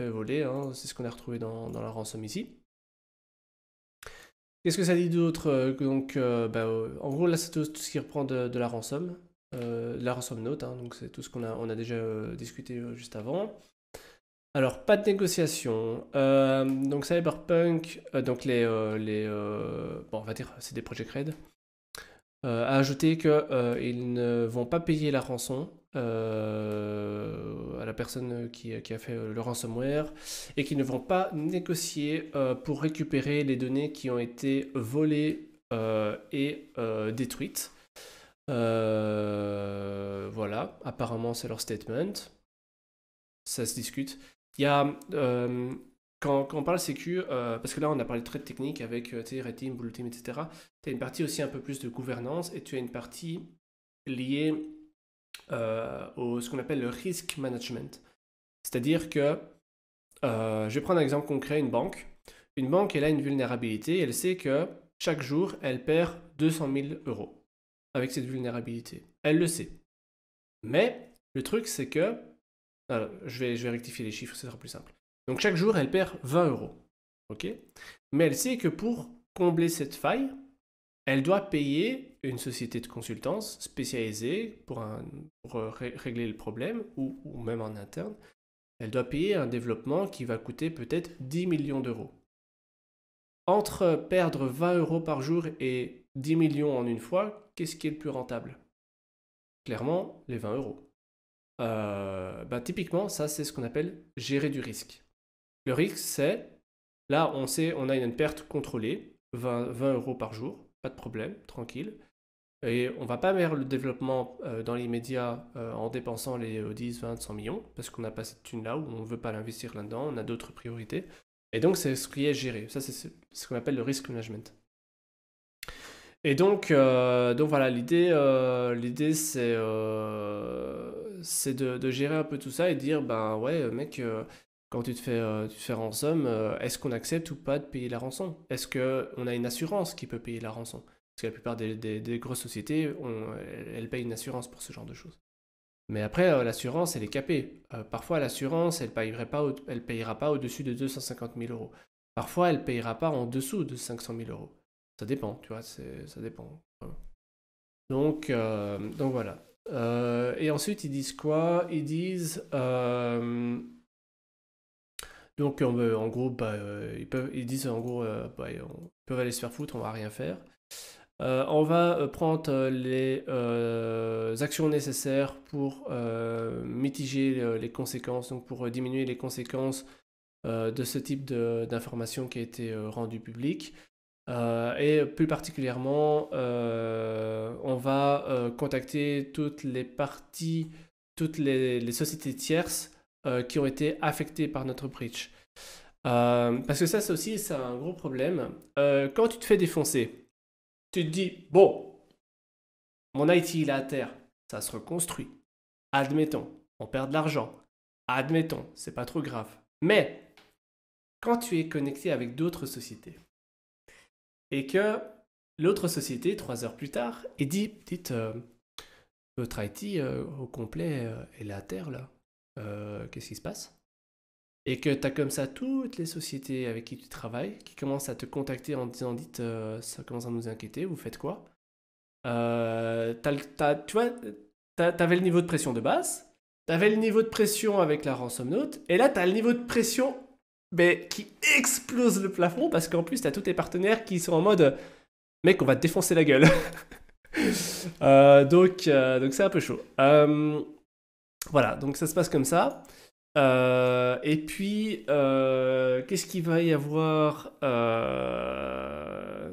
voler. Hein. C'est ce qu'on a retrouvé dans la rançon ici. Qu'est-ce que ça dit d'autre? Donc, en gros, là, c'est tout ce qui reprend de la rançon, la rançon note. Hein, donc, c'est tout ce qu'on a déjà discuté juste avant. Alors, pas de négociation. Donc, Cyberpunk, donc bon, on va dire, c'est des Project Red, a ajouté qu'ils ne vont pas payer la rançon à la personne qui a fait le ransomware et qu'ils ne vont pas négocier pour récupérer les données qui ont été volées et détruites. Voilà, apparemment c'est leur statement. Ça se discute. Il y a quand on parle sécu, parce que là on a parlé très technique avec Red Team, Blue Team, etc. Tu as une partie aussi un peu plus de gouvernance et tu as une partie liée au ce qu'on appelle le risk management. C'est-à-dire que, je vais prendre un exemple concret, une banque. Une banque, elle a une vulnérabilité, elle sait que chaque jour, elle perd 200 000 euros avec cette vulnérabilité. Elle le sait. Mais le truc, c'est que, alors, je vais rectifier les chiffres, ce sera plus simple. Donc chaque jour, elle perd 20 euros. Ok. Mais elle sait que pour combler cette faille, elle doit payer une société de consultance spécialisée pour régler le problème, ou même en interne. Elle doit payer un développement qui va coûter peut-être 10 millions d'euros. Entre perdre 20 euros par jour et 10 millions en une fois, qu'est-ce qui est le plus rentable? Clairement, les 20 euros. Typiquement, ça c'est ce qu'on appelle gérer du risque. Le risque, c'est, là on sait, on a une perte contrôlée, 20 euros par jour, pas de problème, tranquille. Et on va pas mettre le développement dans l'immédiat en dépensant les 10, 20, 100 millions, parce qu'on n'a pas cette thune-là, ou on ne veut pas l'investir là-dedans, on a d'autres priorités. Et donc, c'est ce qui est géré. Ça, c'est ce qu'on appelle le risk management. Et donc voilà, l'idée c'est de gérer un peu tout ça et de dire, ben ouais, mec, quand tu te fais rançon, est-ce qu'on accepte ou pas de payer la rançon? Est-ce qu'on a une assurance qui peut payer la rançon? Parce que la plupart des grosses sociétés, elles payent une assurance pour ce genre de choses. Mais après, l'assurance, elle est capée. Parfois, l'assurance, elle payera pas au-dessus de 250 000 euros. Parfois, elle payera pas en dessous de 500 000 euros. Ça dépend, tu vois, ça dépend. Donc voilà. Et ensuite, ils disent quoi? Ils disent... donc, en gros, ils disent en gros, ils peuvent aller se faire foutre, on va rien faire. On va prendre les actions nécessaires pour mitiger les conséquences, donc pour diminuer les conséquences de ce type d'information qui a été rendue publique. Et plus particulièrement, on va contacter toutes les parties, toutes les sociétés tierces qui ont été affectées par notre breach. Parce que ça, c'est un gros problème. Quand tu te fais défoncer, tu te dis, bon, mon IT il est à terre, ça se reconstruit. Admettons, on perd de l'argent. Admettons, c'est pas trop grave. Mais quand tu es connecté avec d'autres sociétés, et que l'autre société, 3 heures plus tard, et dit, dites, votre IT au complet est là à terre, là. Qu'est-ce qui se passe? Et que tu as comme ça toutes les sociétés avec qui tu travailles qui commencent à te contacter en te disant, dites, ça commence à nous inquiéter, vous faites quoi? Tu vois, t'avais le niveau de pression de base, t'avais le niveau de pression avec la ransom note, et là t'as le niveau de pression qui explose le plafond parce qu'en plus t'as tous tes partenaires qui sont en mode mec, on va te défoncer la gueule. Donc c'est un peu chaud. Voilà, donc ça se passe comme ça. Et puis, qu'est-ce qu'il va y avoir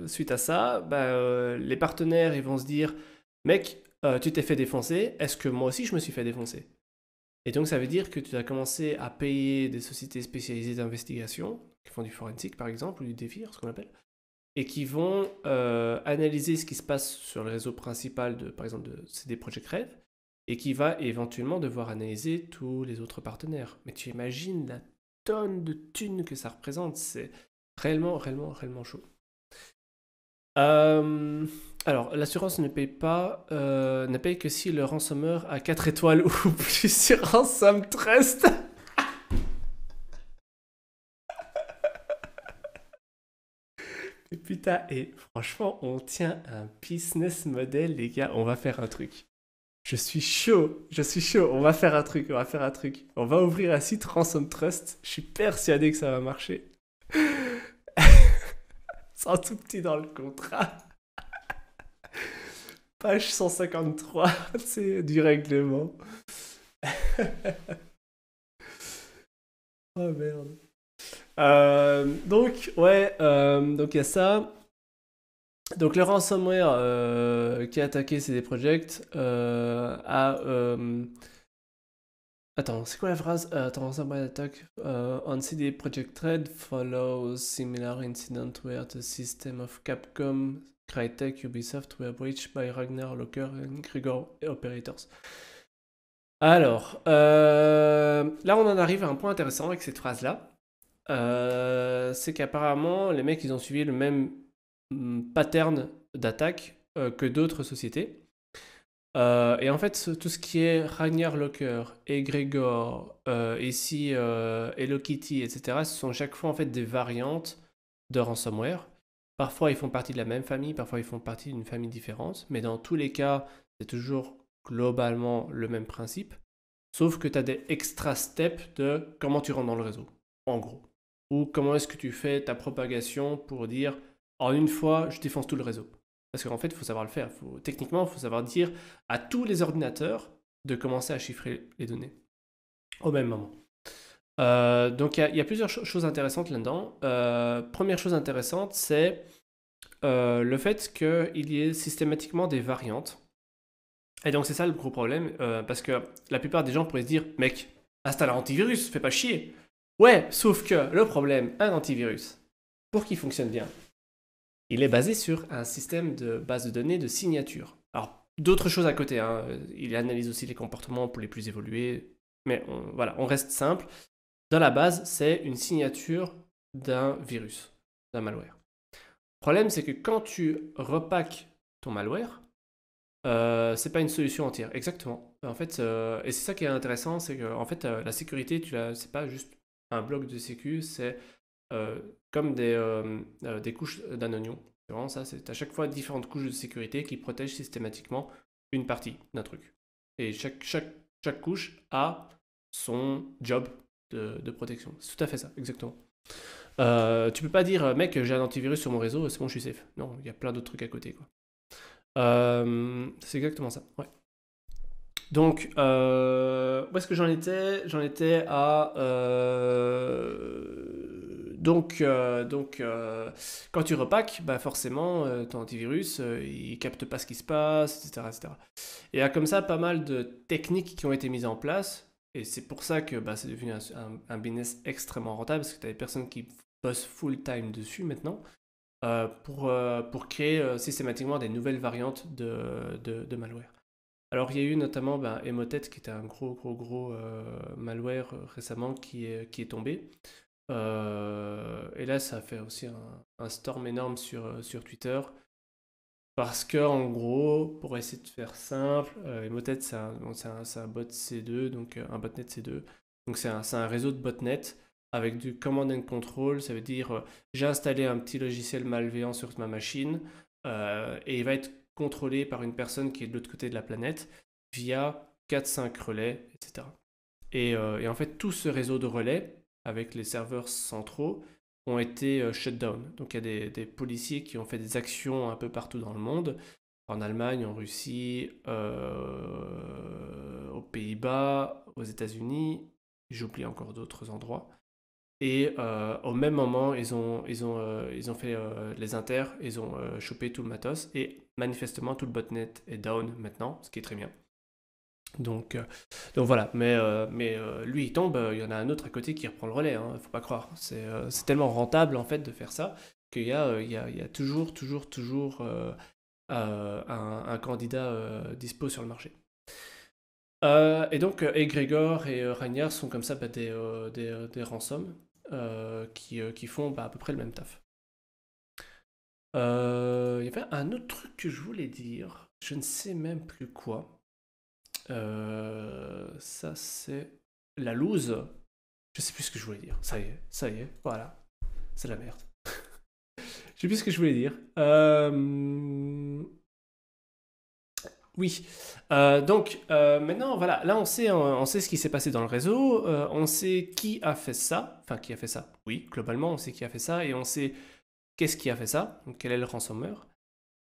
suite à ça? Les partenaires, ils vont se dire, mec, tu t'es fait défoncer, est-ce que moi aussi je me suis fait défoncer? Et donc ça veut dire que tu as commencé à payer des sociétés spécialisées d'investigation, qui font du forensic par exemple, ou du DEFIR, ce qu'on appelle, et qui vont analyser ce qui se passe sur le réseau principal de, par exemple, de CD Projekt Red, et qui va éventuellement devoir analyser tous les autres partenaires. Mais tu imagines la tonne de thunes que ça représente, c'est réellement, réellement, réellement chaud. Alors, l'assurance ne paye pas, ne paye que si le ransomware a 4 étoiles ou plus sur Ransom Trust. Et putain, et franchement, on tient un business model, les gars, on va faire un truc. Je suis chaud, on va faire un truc, On va ouvrir un site Ransom Trust, je suis persuadé que ça va marcher. C'est un tout petit dans le contrat. Page 153, c'est du règlement. Oh merde. Donc, ouais, donc il y a ça. Donc le ransomware qui a attaqué CD Projekt a... Attends, c'est quoi la phrase? Attends, ransomware attack on CD Projekt Red follows similar incident where the system of Capcom, Crytek, Ubisoft were breached by Ragnar Locker and Grigor Operators. Alors, là on en arrive à un point intéressant avec cette phrase-là. C'est qu'apparemment, les mecs, ils ont suivi le même pattern d'attaque que d'autres sociétés. Et en fait, tout ce qui est Ragnar Locker, Egregor, ici Hello Kitty, etc., ce sont chaque fois en fait des variantes de ransomware. Parfois, ils font partie de la même famille, parfois, ils font partie d'une famille différente, mais dans tous les cas, c'est toujours globalement le même principe, sauf que tu as des extra steps de comment tu rentres dans le réseau, en gros. Ou comment est-ce que tu fais ta propagation pour dire en une fois, je défonce tout le réseau. Parce qu'en fait, il faut savoir le faire. Techniquement, il faut savoir dire à tous les ordinateurs de commencer à chiffrer les données au même moment. Donc, il y a plusieurs choses intéressantes là-dedans. Première chose intéressante, c'est le fait qu'il y ait systématiquement des variantes. Et donc, c'est ça le gros problème, parce que la plupart des gens pourraient se dire, mec, installe un antivirus, fais pas chier. Ouais, sauf que le problème, un antivirus, pour qu'il fonctionne bien, il est basé sur un système de base de données de signature. Alors, d'autres choses à côté, hein. Il analyse aussi les comportements pour les plus évolués, mais voilà, on reste simple. Dans la base, c'est une signature d'un virus, d'un malware. Le problème, c'est que quand tu repacks ton malware, c'est pas une solution entière. Exactement. En fait, et c'est ça qui est intéressant, c'est que en fait, la sécurité, c'est pas juste un bloc de sécu, c'est comme des couches d'un oignon. C'est vraiment ça, c'est à chaque fois différentes couches de sécurité qui protègent systématiquement une partie d'un truc. Et chaque couche a son job de protection. C'est tout à fait ça, exactement. Tu peux pas dire, mec, j'ai un antivirus sur mon réseau, c'est bon, je suis safe. Non, il y a plein d'autres trucs à côté, quoi. C'est exactement ça, ouais. Donc, où est-ce que j'en étais? J'en étais à... quand tu repacks, bah forcément, ton antivirus, il capte pas ce qui se passe, etc., etc. Et il y a comme ça pas mal de techniques qui ont été mises en place. Et c'est pour ça que c'est devenu un business extrêmement rentable, parce que tu as des personnes qui bossent full-time dessus maintenant, pour créer systématiquement des nouvelles variantes de malware. Alors il y a eu notamment Emotet qui était un gros malware récemment qui est tombé. Et là, ça a fait aussi un storm énorme sur Twitter. Parce que, en gros, pour essayer de faire simple, Emotet, c'est un bot C2, donc un botnet C2. Donc c'est un réseau de botnet avec du command and control. Ça veut dire, j'ai installé un petit logiciel malveillant sur ma machine et il va être contrôlé par une personne qui est de l'autre côté de la planète via 4-5 relais, etc. Et en fait, tout ce réseau de relais, avec les serveurs centraux, ont été shut down. Donc il y a des policiers qui ont fait des actions un peu partout dans le monde, en Allemagne, en Russie, aux Pays-Bas, aux États-Unis, j'oublie encore d'autres endroits. Et au même moment, ils ont fait les inters, ils ont chopé tout le matos, et manifestement tout le botnet est down maintenant, ce qui est très bien. Donc voilà, mais lui il tombe, il y en a un autre à côté qui reprend le relais, hein, faut pas croire. C'est tellement rentable en fait de faire ça qu'il y a toujours un candidat dispo sur le marché. Et donc Egregor et Ragnar sont comme ça des ransoms qui font à peu près le même taf. Il y avait un autre truc que je voulais dire, je ne sais même plus quoi. Ça c'est la loose. Je sais plus ce que je voulais dire. Ça y est, voilà. C'est la merde. Je sais plus ce que je voulais dire. Oui. Donc maintenant, voilà. Là, on sait ce qui s'est passé dans le réseau. On sait qui a fait ça. Enfin, qui a fait ça. Oui, globalement, on sait qui a fait ça et on sait qu'est-ce qui a fait ça. Donc, quel est le ransomware.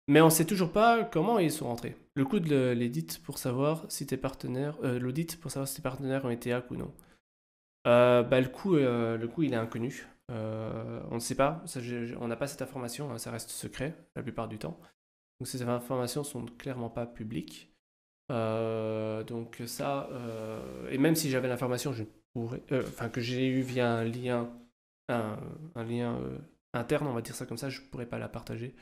Mais on ne sait toujours pas comment ils sont rentrés. Le coût de l'audit pour savoir si tes partenaires, ont été hack ou non. Le coût, il est inconnu. On ne sait pas. On n'a pas cette information. Hein, ça reste secret la plupart du temps. Donc ces informations sont clairement pas publiques. Donc ça, et même si j'avais l'information, je pourrais, que j'ai eu via un lien, un lien interne, on va dire ça comme ça, je pourrais pas la partager.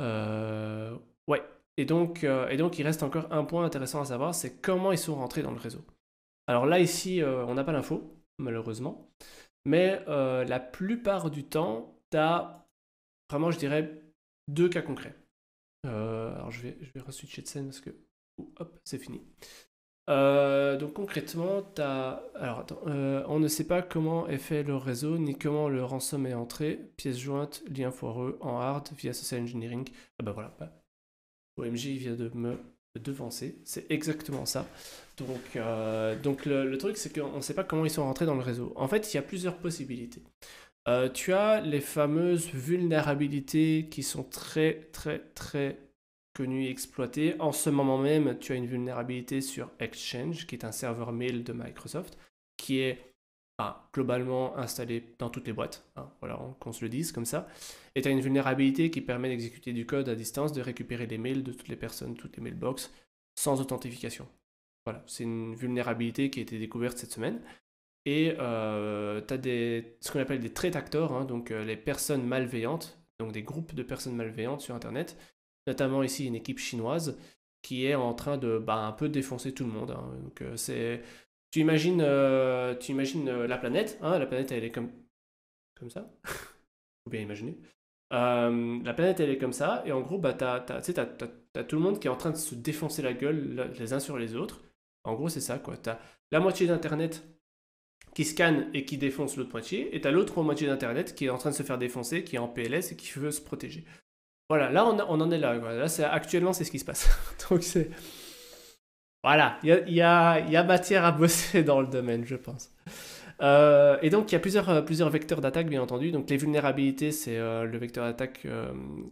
Ouais. Et donc, il reste encore un point intéressant à savoir, c'est comment ils sont rentrés dans le réseau. Alors là, ici, on n'a pas l'info, malheureusement. Mais la plupart du temps, tu as vraiment, je dirais, deux cas concrets. Alors je vais re-switcher de scène parce que... hop, c'est fini. Donc concrètement, alors attends, on ne sait pas comment est fait le réseau, ni comment le ransom est entré. Pièce jointe, lien foireux, en hard, via social engineering. Ah bah voilà, OMG vient de me devancer, c'est exactement ça. Donc le truc, c'est qu'on ne sait pas comment ils sont rentrés dans le réseau. En fait, il y a plusieurs possibilités. Tu as les fameuses vulnérabilités qui sont très connues et exploitées. En ce moment même, tu as une vulnérabilité sur Exchange, qui est un serveur mail de Microsoft, qui est globalement installé dans toutes les boîtes. Hein, voilà, qu'on se le dise comme ça. Et tu as une vulnérabilité qui permet d'exécuter du code à distance, de récupérer les mails de toutes les personnes, toutes les mailbox, sans authentification. Voilà, c'est une vulnérabilité qui a été découverte cette semaine. Et tu as ce qu'on appelle des threat actors, hein, donc les personnes malveillantes, donc des groupes de personnes malveillantes sur Internet, notamment ici une équipe chinoise qui est en train de un peu défoncer tout le monde. Hein. Donc tu imagines la planète, hein, la planète elle est comme ça, faut bien imaginer. La planète elle est comme ça, et en gros t'as tout le monde qui est en train de se défoncer la gueule les uns sur les autres. En gros c'est ça quoi, t'as la moitié d'Internet qui scanne et qui défonce l'autre moitié, et t'as l'autre moitié d'Internet qui est en train de se faire défoncer, qui est en PLS et qui veut se protéger. Voilà, là on en est là. Là actuellement c'est ce qui se passe. Donc c'est... Voilà, il y a matière à bosser dans le domaine, je pense. Et donc il y a plusieurs vecteurs d'attaque, bien entendu. Donc les vulnérabilités, c'est le vecteur d'attaque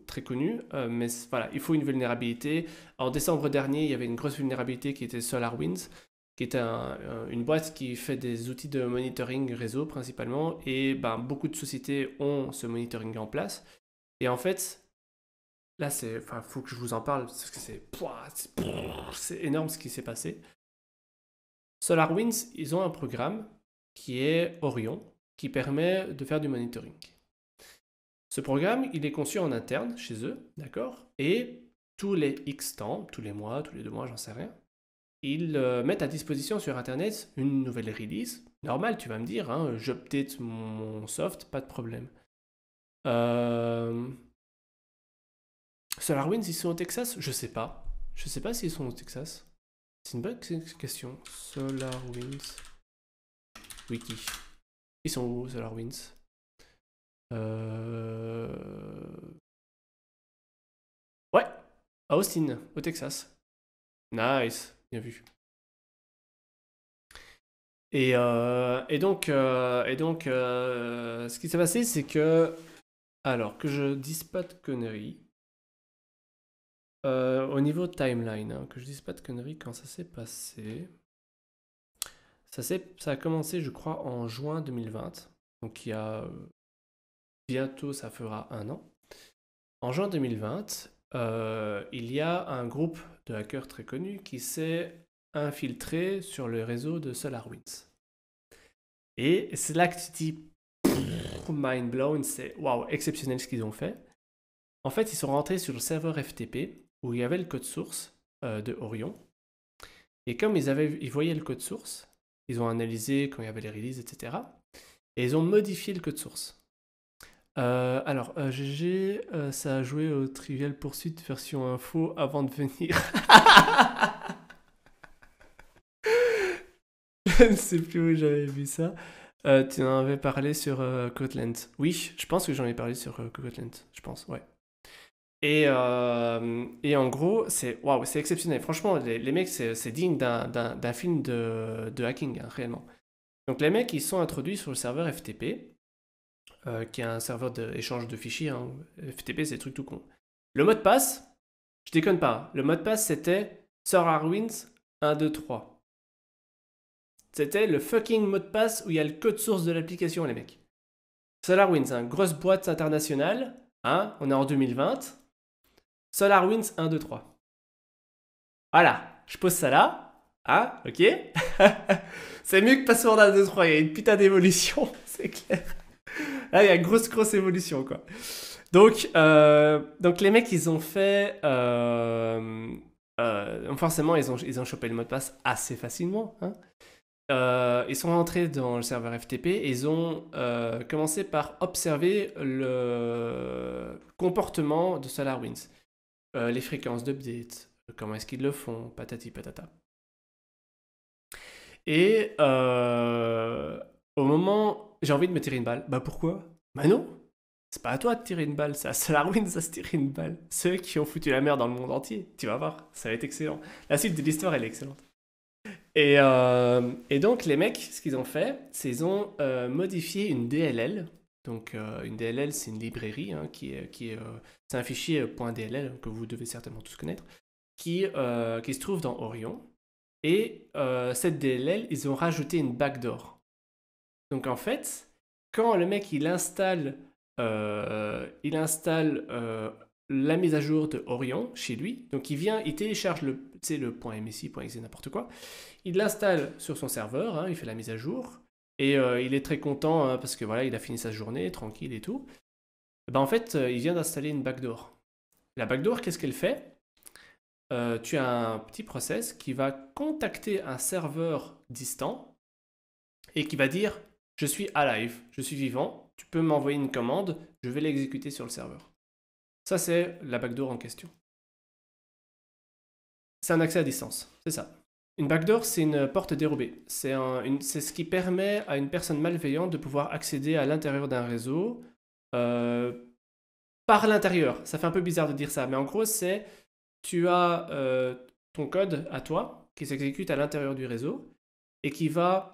très connu. Mais voilà, il faut une vulnérabilité. En décembre dernier, il y avait une grosse vulnérabilité qui était SolarWinds, qui est une boîte qui fait des outils de monitoring réseau principalement. Et beaucoup de sociétés ont ce monitoring en place. Et en fait, là, faut que je vous en parle parce que c'est énorme ce qui s'est passé. SolarWinds, ils ont un programme qui est Orion, qui permet de faire du monitoring. Ce programme, il est conçu en interne chez eux, d'accord? Et tous les X temps, tous les mois, tous les 2 mois, j'en sais rien, ils mettent à disposition sur Internet une nouvelle release. Normal, tu vas me dire, hein, j'update mon soft, pas de problème. SolarWinds, ils sont au Texas? Je sais pas. Je sais pas s'ils sont au Texas. C'est une bonne question. SolarWinds Wiki. Ils sont où, SolarWinds? Ouais, à Austin, au Texas. Nice, bien vu. Et donc, ce qui s'est passé, c'est que, alors que je dise pas de conneries, au niveau de timeline, hein, que je dise pas de conneries quand ça s'est passé, ça a commencé, je crois, en juin 2020, donc il y a bientôt, ça fera 1 an. En juin 2020, il y a un groupe de hackers très connu qui s'est infiltré sur le réseau de SolarWinds. Et c'est là que tu te dis, mind blown, c'est waouh, exceptionnel ce qu'ils ont fait. En fait, ils sont rentrés sur le serveur FTP où il y avait le code source de Orion. Et comme ils voyaient le code source, ils ont analysé quand il y avait les releases, etc. Et ils ont modifié le code source. Alors, GG, ça a joué au Trivial Pursuit version info avant de venir. Je ne sais plus où j'avais vu ça. Tu en avais parlé sur Kotlin. Oui, je pense que j'en ai parlé sur Kotlin. Je pense, ouais. Et en gros, c'est waouh, c'est exceptionnel. Franchement, les mecs, c'est digne d'un film de hacking, hein, réellement. Donc les mecs, ils sont introduits sur le serveur FTP, qui est un serveur d'échange de fichiers. Hein. FTP, c'est des trucs tout con. Le mot de passe, je déconne pas. Le mot de passe, c'était SolarWinds 123. C'était le fucking mot de passe où il y a le code source de l'application, les mecs. SolarWinds, hein, grosse boîte internationale. Hein, on est en 2020. SolarWinds 1, 2, 3. Voilà, je pose ça là. Hein, ok. C'est mieux que Password 1, 2, 3. Il y a une putain d'évolution, c'est clair. Là, il y a grosse évolution, quoi. Donc les mecs, ils ont fait... forcément, ils ont chopé le mot de passe assez facilement. Hein. Ils sont rentrés dans le serveur FTP et ils ont commencé par observer le comportement de SolarWinds. Les fréquences d'update, comment est-ce qu'ils le font, patati patata. Et au moment, j'ai envie de me tirer une balle. Bah pourquoi? Bah non, c'est pas à toi de tirer une balle, c'est à SolarWinds à se tirer une balle. Ceux qui ont foutu la merde dans le monde entier, tu vas voir, ça va être excellent. La suite de l'histoire, elle est excellente. Et donc les mecs, ce qu'ils ont fait, c'est qu'ils ont modifié une DLL. Donc une DLL, c'est une librairie hein, c'est un fichier .dll que vous devez certainement tous connaître, qui se trouve dans Orion. Et cette DLL, ils ont rajouté une backdoor. Donc en fait, quand le mec il installe la mise à jour de Orion chez lui, donc il télécharge le .msi, .exe, n'importe quoi, il l'installe sur son serveur, hein, il fait la mise à jour, et il est très content hein, parce que voilà, il a fini sa journée, tranquille et tout. Et ben, en fait, il vient d'installer une backdoor. La backdoor, qu'est-ce qu'elle fait? Tu as un petit process qui va contacter un serveur distant et qui va dire « Je suis alive, je suis vivant, tu peux m'envoyer une commande, je vais l'exécuter sur le serveur. » Ça, c'est la backdoor en question. C'est un accès à distance, c'est ça. Une backdoor, c'est une porte dérobée. C'est ce qui permet à une personne malveillante de pouvoir accéder à l'intérieur d'un réseau par l'intérieur. Ça fait un peu bizarre de dire ça, mais en gros, c'est tu as ton code à toi qui s'exécute à l'intérieur du réseau et qui va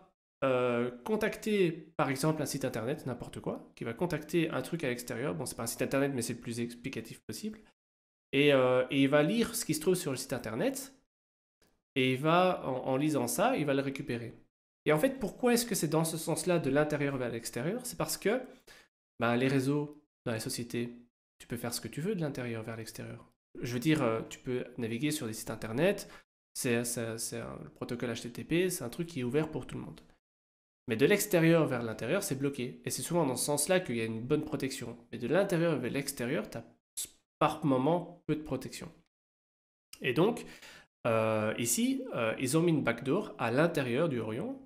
contacter, par exemple, un site internet, n'importe quoi, qui va contacter un truc à l'extérieur. Bon, c'est pas un site internet, mais c'est le plus explicatif possible. Et il va lire ce qui se trouve sur le site internet et il va, en lisant ça, il va le récupérer. Et en fait, pourquoi est-ce que c'est dans ce sens-là de l'intérieur vers l'extérieur? C'est parce que les réseaux dans les sociétés, tu peux faire ce que tu veux de l'intérieur vers l'extérieur. Je veux dire, tu peux naviguer sur des sites internet, le protocole HTTP, c'est un truc qui est ouvert pour tout le monde. Mais de l'extérieur vers l'intérieur, c'est bloqué. Et c'est souvent dans ce sens-là qu'il y a une bonne protection. Mais de l'intérieur vers l'extérieur, tu as par moment peu de protection. Et donc, Ici, ils ont mis une backdoor à l'intérieur du Orion,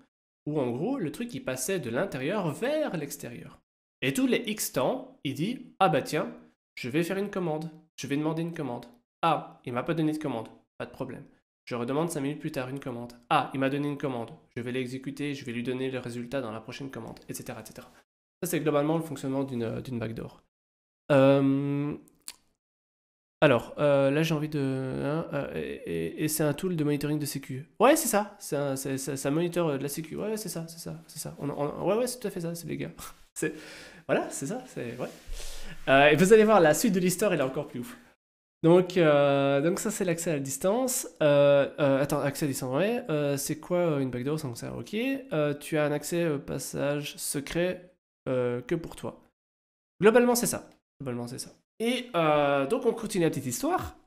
où en gros, le truc il passait de l'intérieur vers l'extérieur. Et tous les X temps, il dit ah bah tiens, je vais faire une commande, je vais demander une commande. Ah, il m'a pas donné de commande, pas de problème. Je redemande 5 minutes plus tard une commande. Ah, il m'a donné une commande, je vais l'exécuter, je vais lui donner le résultat dans la prochaine commande, etc. etc. Ça, c'est globalement le fonctionnement d'une backdoor. Alors, là j'ai envie de... hein, et c'est un tool de monitoring de sécu. Ouais, c'est ça, ça monitor de la sécu. Ouais, c'est ça, c'est ça, c'est ça. Ouais, c'est tout à fait ça, c'est les gars. Voilà, c'est ça, c'est... Ouais. Et vous allez voir, la suite de l'histoire, elle est encore plus ouf. Donc ça, c'est l'accès à la distance. Attends, accès à distance, ouais. C'est quoi une backdoor sans ça? Ok. Tu as un accès au passage secret que pour toi. Globalement, c'est ça. Globalement, c'est ça. Et donc, on continue la petite histoire.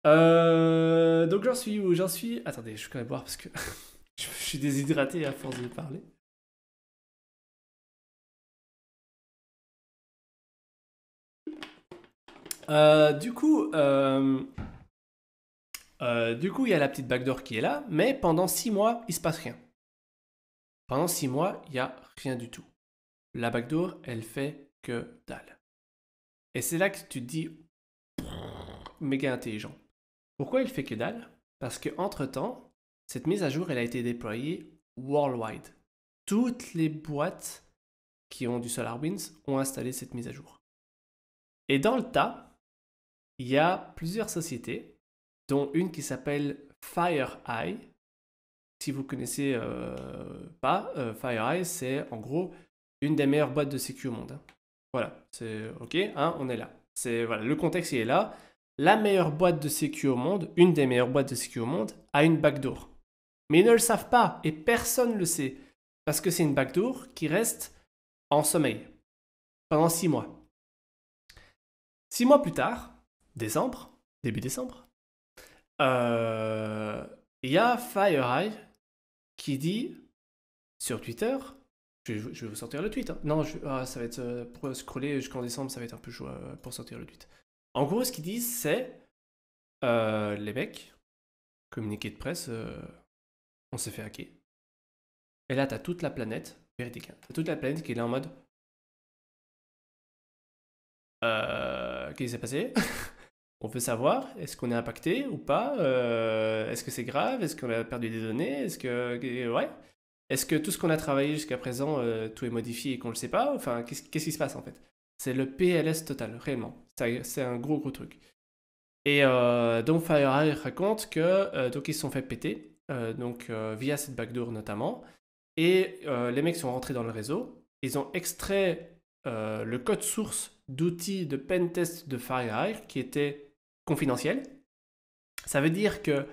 Donc, j'en suis où? J'en suis... Attendez, je vais quand même boire parce que je suis déshydraté à force de parler. Du coup, il y a la petite backdoor qui est là, mais pendant 6 mois, il se passe rien. Pendant 6 mois, il n'y a rien du tout. La backdoor, elle fait que dalle. Et c'est là que tu te dis, méga intelligent. Pourquoi il fait que dalle? Parce que entre temps, cette mise à jour, elle a été déployée worldwide. Toutes les boîtes qui ont du SolarWinds ont installé cette mise à jour. Et dans le tas, il y a plusieurs sociétés, dont une qui s'appelle FireEye. Si vous connaissez pas, FireEye, c'est en gros une des meilleures boîtes de sécu au monde. Voilà, c'est ok, hein, on est là. Voilà, le contexte il est là. La meilleure boîte de sécu au monde, une des meilleures boîtes de sécu au monde, a une backdoor. Mais ils ne le savent pas et personne ne le sait. Parce que c'est une backdoor qui reste en sommeil pendant 6 mois. 6 mois plus tard, décembre, début décembre, il y a FireEye qui dit sur Twitter, je vais vous sortir le tweet. Hein. Non, ça va être pour scroller jusqu'en décembre, ça va être un peu chaud pour sortir le tweet. En gros, ce qu'ils disent, c'est les mecs, communiqué de presse, on s'est fait hacker. Et là, t'as toute la planète, véridique, hein, t'as toute la planète qui est là en mode qu'est-ce qui s'est passé? On veut savoir, est-ce qu'on est impacté ou pas? Est-ce que c'est grave? Est-ce qu'on a perdu des données? Est-ce que... Ouais. Est-ce que tout ce qu'on a travaillé jusqu'à présent, tout est modifié et qu'on ne le sait pas? Enfin, qu'est-ce qui se passe en fait? C'est le PLS total, réellement. C'est un gros truc. Et donc FireEye raconte que donc ils se sont fait péter, via cette backdoor notamment. Et les mecs sont rentrés dans le réseau. Ils ont extrait le code source d'outils de pentest de FireEye qui était confidentiel. Ça veut dire que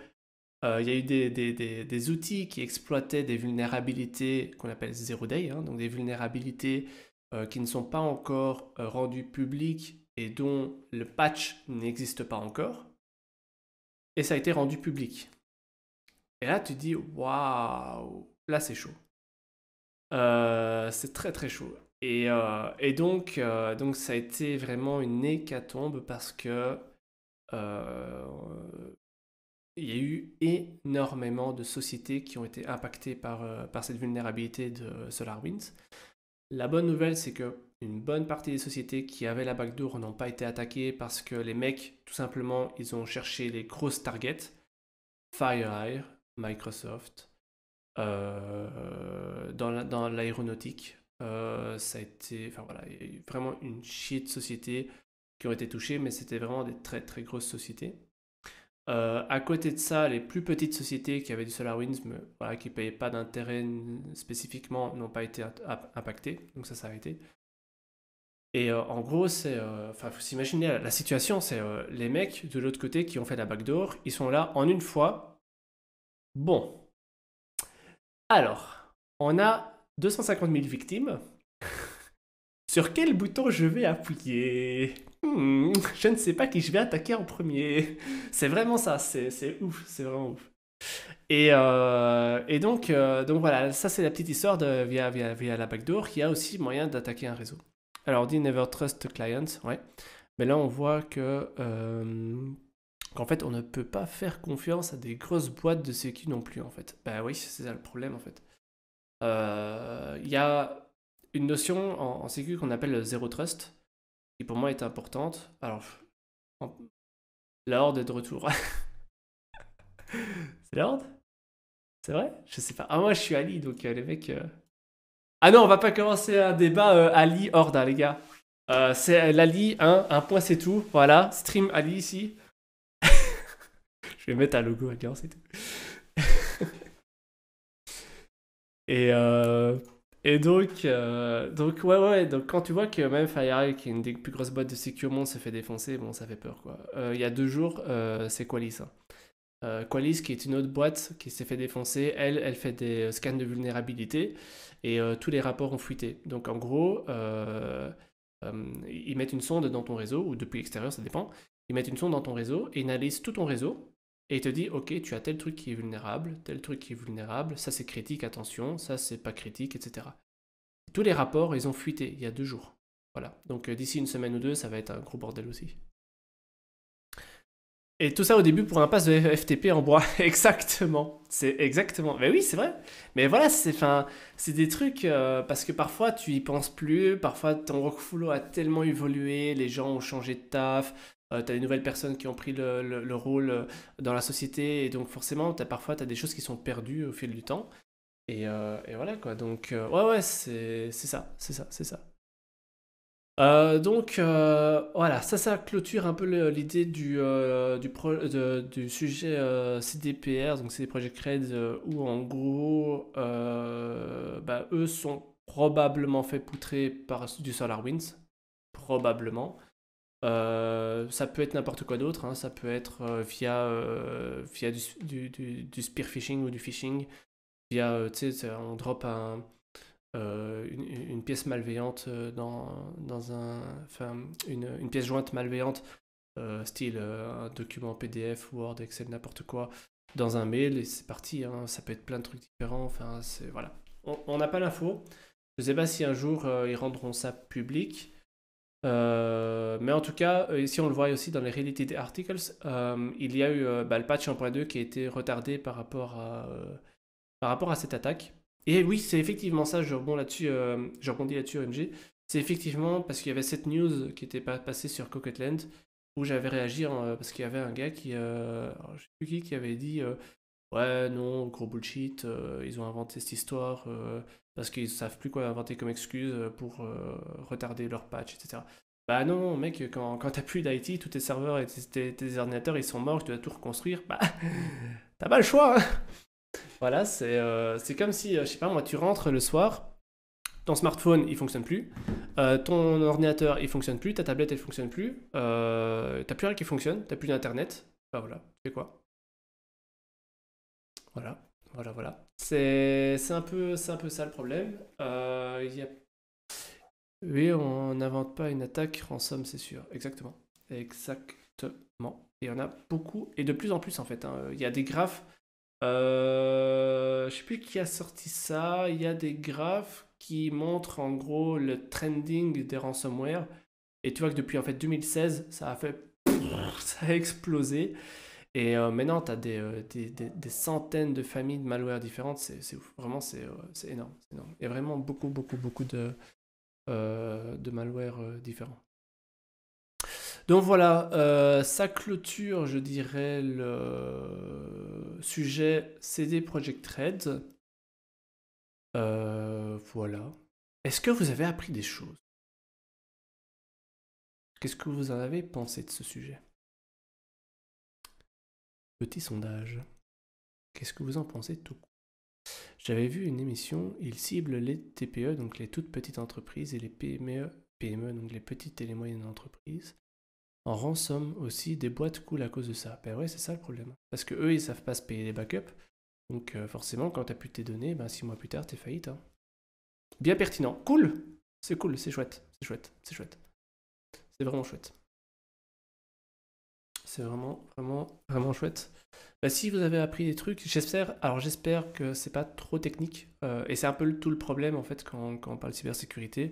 il y a eu des outils qui exploitaient des vulnérabilités qu'on appelle zero day, hein, donc des vulnérabilités qui ne sont pas encore rendues publiques et dont le patch n'existe pas encore. Et ça a été rendu public. Et là, tu te dis, waouh, là c'est chaud. C'est très très chaud. Et donc ça a été vraiment une hécatombe parce que il y a eu énormément de sociétés qui ont été impactées par cette vulnérabilité de SolarWinds. La bonne nouvelle, c'est que une bonne partie des sociétés qui avaient la backdoor n'ont pas été attaquées parce que les mecs, tout simplement, ils ont cherché les grosses targets. FireEye, Microsoft, dans l'aéronautique. Ça a été, enfin voilà, il y a eu vraiment une chier de sociétés qui ont été touchées, mais c'était vraiment des très très grosses sociétés. À côté de ça, les plus petites sociétés qui avaient du SolarWinds, mais voilà, qui ne payaient pas d'intérêt spécifiquement, n'ont pas été impactées. Donc ça a été. Et en gros, enfin, faut s'imaginer la situation, c'est les mecs de l'autre côté qui ont fait la backdoor, ils sont là en une fois. Bon. Alors, on a 250 000 victimes. Sur quel bouton je vais appuyer? Je ne sais pas qui je vais attaquer en premier. C'est vraiment ça, c'est ouf, c'est vraiment ouf. Et donc voilà, ça c'est la petite histoire via la backdoor qui a aussi moyen d'attaquer un réseau. Alors on dit never trust client, ouais. Mais là on voit que qu'en fait, on ne peut pas faire confiance à des grosses boîtes de sécu non plus, en fait. Bah oui, c'est ça le problème, en fait. Il y a une notion en sécu qu'on appelle le Zero Trust, qui pour moi est importante. Alors, la Horde est de retour. C'est la Horde? C'est vrai? Je sais pas. Ah, moi, je suis Ali, donc les mecs... Ah non, on va pas commencer un débat Ali-Horde, hein, les gars. C'est l'Ali, un point c'est tout. Voilà, stream Ali ici. Je vais mettre un logo Alliance et tout. et, donc ouais, donc quand tu vois que même FireEye, qui est une des plus grosses boîtes de sécu au monde, se fait défoncer, bon, ça fait peur, quoi. Il y a 2 jours, c'est Qualys, hein. Qualys, qui est une autre boîte qui s'est fait défoncer, elle fait des scans de vulnérabilité et tous les rapports ont fuité. Donc en gros, ils mettent une sonde dans ton réseau, ou depuis l'extérieur, ça dépend. Ils mettent une sonde dans ton réseau et ils analysent tout ton réseau et ils te disent, ok, tu as tel truc qui est vulnérable, tel truc qui est vulnérable, ça c'est critique, attention, ça c'est pas critique, etc. Tous les rapports, ils ont fuité il y a 2 jours. Voilà. Donc d'ici une semaine ou deux, ça va être un gros bordel aussi. Et tout ça au début pour un pass de FTP en bois. Exactement. C'est exactement. Mais oui, c'est vrai. Mais voilà, c'est des trucs parce que parfois tu y penses plus, parfois ton workflow a tellement évolué, les gens ont changé de taf, t'as des nouvelles personnes qui ont pris le rôle dans la société et donc forcément parfois t'as des choses qui sont perdues au fil du temps. Et voilà quoi. Donc ouais, c'est ça, c'est ça, c'est ça. Donc voilà, ça clôture un peu l'idée du sujet CDPR, donc CD Projekt Red, où en gros, bah, eux sont probablement fait poutrer par du SolarWinds, probablement. Ça peut être n'importe quoi d'autre, hein, ça peut être via du spear phishing ou du phishing, via, tu sais, on drop une pièce malveillante une pièce jointe malveillante, style un document PDF, Word, Excel, n'importe quoi, dans un mail, et c'est parti, hein, ça peut être plein de trucs différents, enfin, c'est, voilà. On n'a pas l'info, je ne sais pas si un jour ils rendront ça public, mais en tout cas, ici on le voit aussi dans les Related Articles, il y a eu le patch 1.2 qui a été retardé par rapport à cette attaque. Et oui, c'est effectivement ça, je rebondis là-dessus, OMG. C'est effectivement parce qu'il y avait cette news qui était passée sur Coquetland où j'avais réagi parce qu'il y avait un gars je sais plus qui avait dit ouais, non, gros bullshit, ils ont inventé cette histoire parce qu'ils savent plus quoi inventer comme excuse pour retarder leur patch, etc. Bah non, mec, quand t'as plus d'IT, tous tes serveurs et tes ordinateurs ils sont morts, tu dois tout reconstruire, bah t'as pas le choix, hein. Voilà, c'est comme si, je sais pas moi, tu rentres le soir, ton smartphone il fonctionne plus, ton ordinateur il fonctionne plus, ta tablette elle fonctionne plus, t'as plus rien qui fonctionne, t'as plus d'internet, bah voilà, tu fais quoi? Voilà, voilà. C'est un peu ça le problème. Oui, on n'invente pas une attaque rançon, c'est sûr, exactement. Exactement. Et il y en a beaucoup, et de plus en plus en fait, hein. Il y a des graphes. Je sais plus qui a sorti ça. Il y a des graphes qui montrent en gros le trending des ransomware. Et tu vois que depuis en fait 2016, ça a fait ça a explosé. Et maintenant, tu as des centaines de familles de malware différentes. C'est ouf. Vraiment, c'est énorme. C'est énorme. Il y a vraiment beaucoup de malware différents. Donc voilà, ça clôture, je dirais, le sujet CD Projekt Red. Voilà. Est-ce que vous avez appris des choses? Qu'est-ce que vous en avez pensé de ce sujet? Petit sondage. Qu'est-ce que vous en pensez tout? J'avais vu une émission, il cible les TPE, donc les toutes petites entreprises, et les PME, donc les petites et les moyennes entreprises. En rançon aussi, des boîtes coulent à cause de ça. Ben ouais, c'est ça le problème. Parce que eux, ils savent pas se payer les backups. Donc forcément, quand t'as plus tes données, 6 mois plus tard, t'es faillite, hein. Bien pertinent. Cool. C'est cool, c'est chouette. C'est chouette. C'est chouette. C'est vraiment chouette. C'est vraiment chouette. Si vous avez appris des trucs, j'espère que c'est pas trop technique. Et c'est un peu tout le problème en fait quand on parle de cybersécurité.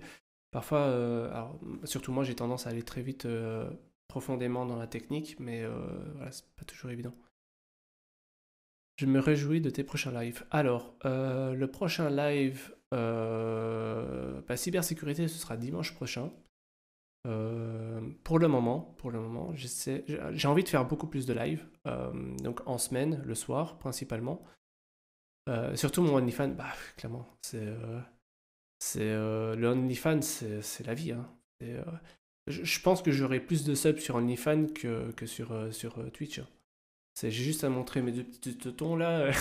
Parfois, alors, surtout moi, j'ai tendance à aller très vite profondément dans la technique, mais voilà, c'est pas toujours évident. Je me réjouis de tes prochains lives. Alors, le prochain live, cybersécurité, ce sera dimanche prochain. Pour le moment, j'ai envie de faire beaucoup plus de live, donc en semaine, le soir principalement. Surtout mon OnlyFans, clairement, le OnlyFans, c'est la vie. Hein. Je pense que j'aurai plus de subs sur OnlyFans que sur Twitch. Hein. J'ai juste à montrer mes deux petits teutons là.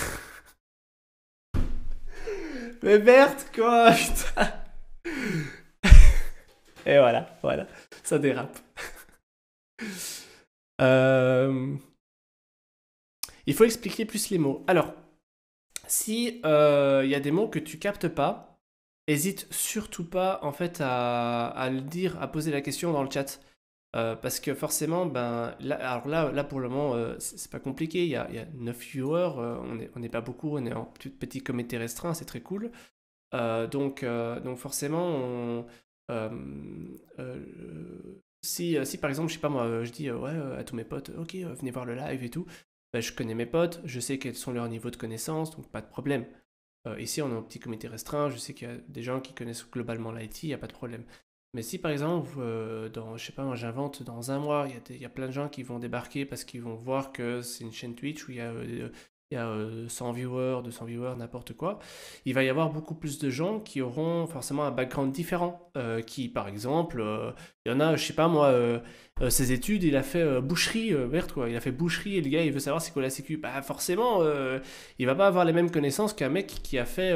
Mais Berthe, quoi, putain. Et voilà, ça dérape. Il faut expliquer plus les mots. Alors, si y a des mots que tu captes pas, hésite surtout pas en fait à le dire, à poser la question dans le chat. Parce que forcément, là pour le moment, c'est pas compliqué. Il y a 9 viewers, on n'est pas beaucoup, on est en petit comité restreint, c'est très cool. Donc forcément, si par exemple, je sais pas moi, je dis à tous mes potes, ok, venez voir le live et tout, je connais mes potes, je sais quels sont leurs niveaux de connaissances, donc pas de problème. Ici, on est en petit comité restreint, je sais qu'il y a des gens qui connaissent globalement l'IT, il n'y a pas de problème. Mais si par exemple, je sais pas, moi j'invente, dans un mois, il y a plein de gens qui vont débarquer parce qu'ils vont voir que c'est une chaîne Twitch où il y a 100 viewers, 200 viewers, n'importe quoi, il va y avoir beaucoup plus de gens qui auront forcément un background différent. Qui, par exemple, il y en a, je sais pas moi, ses études, il a fait boucherie, merde quoi, il a fait boucherie et le gars il veut savoir c'est quoi la sécu. Forcément, il va pas avoir les mêmes connaissances qu'un mec qui a fait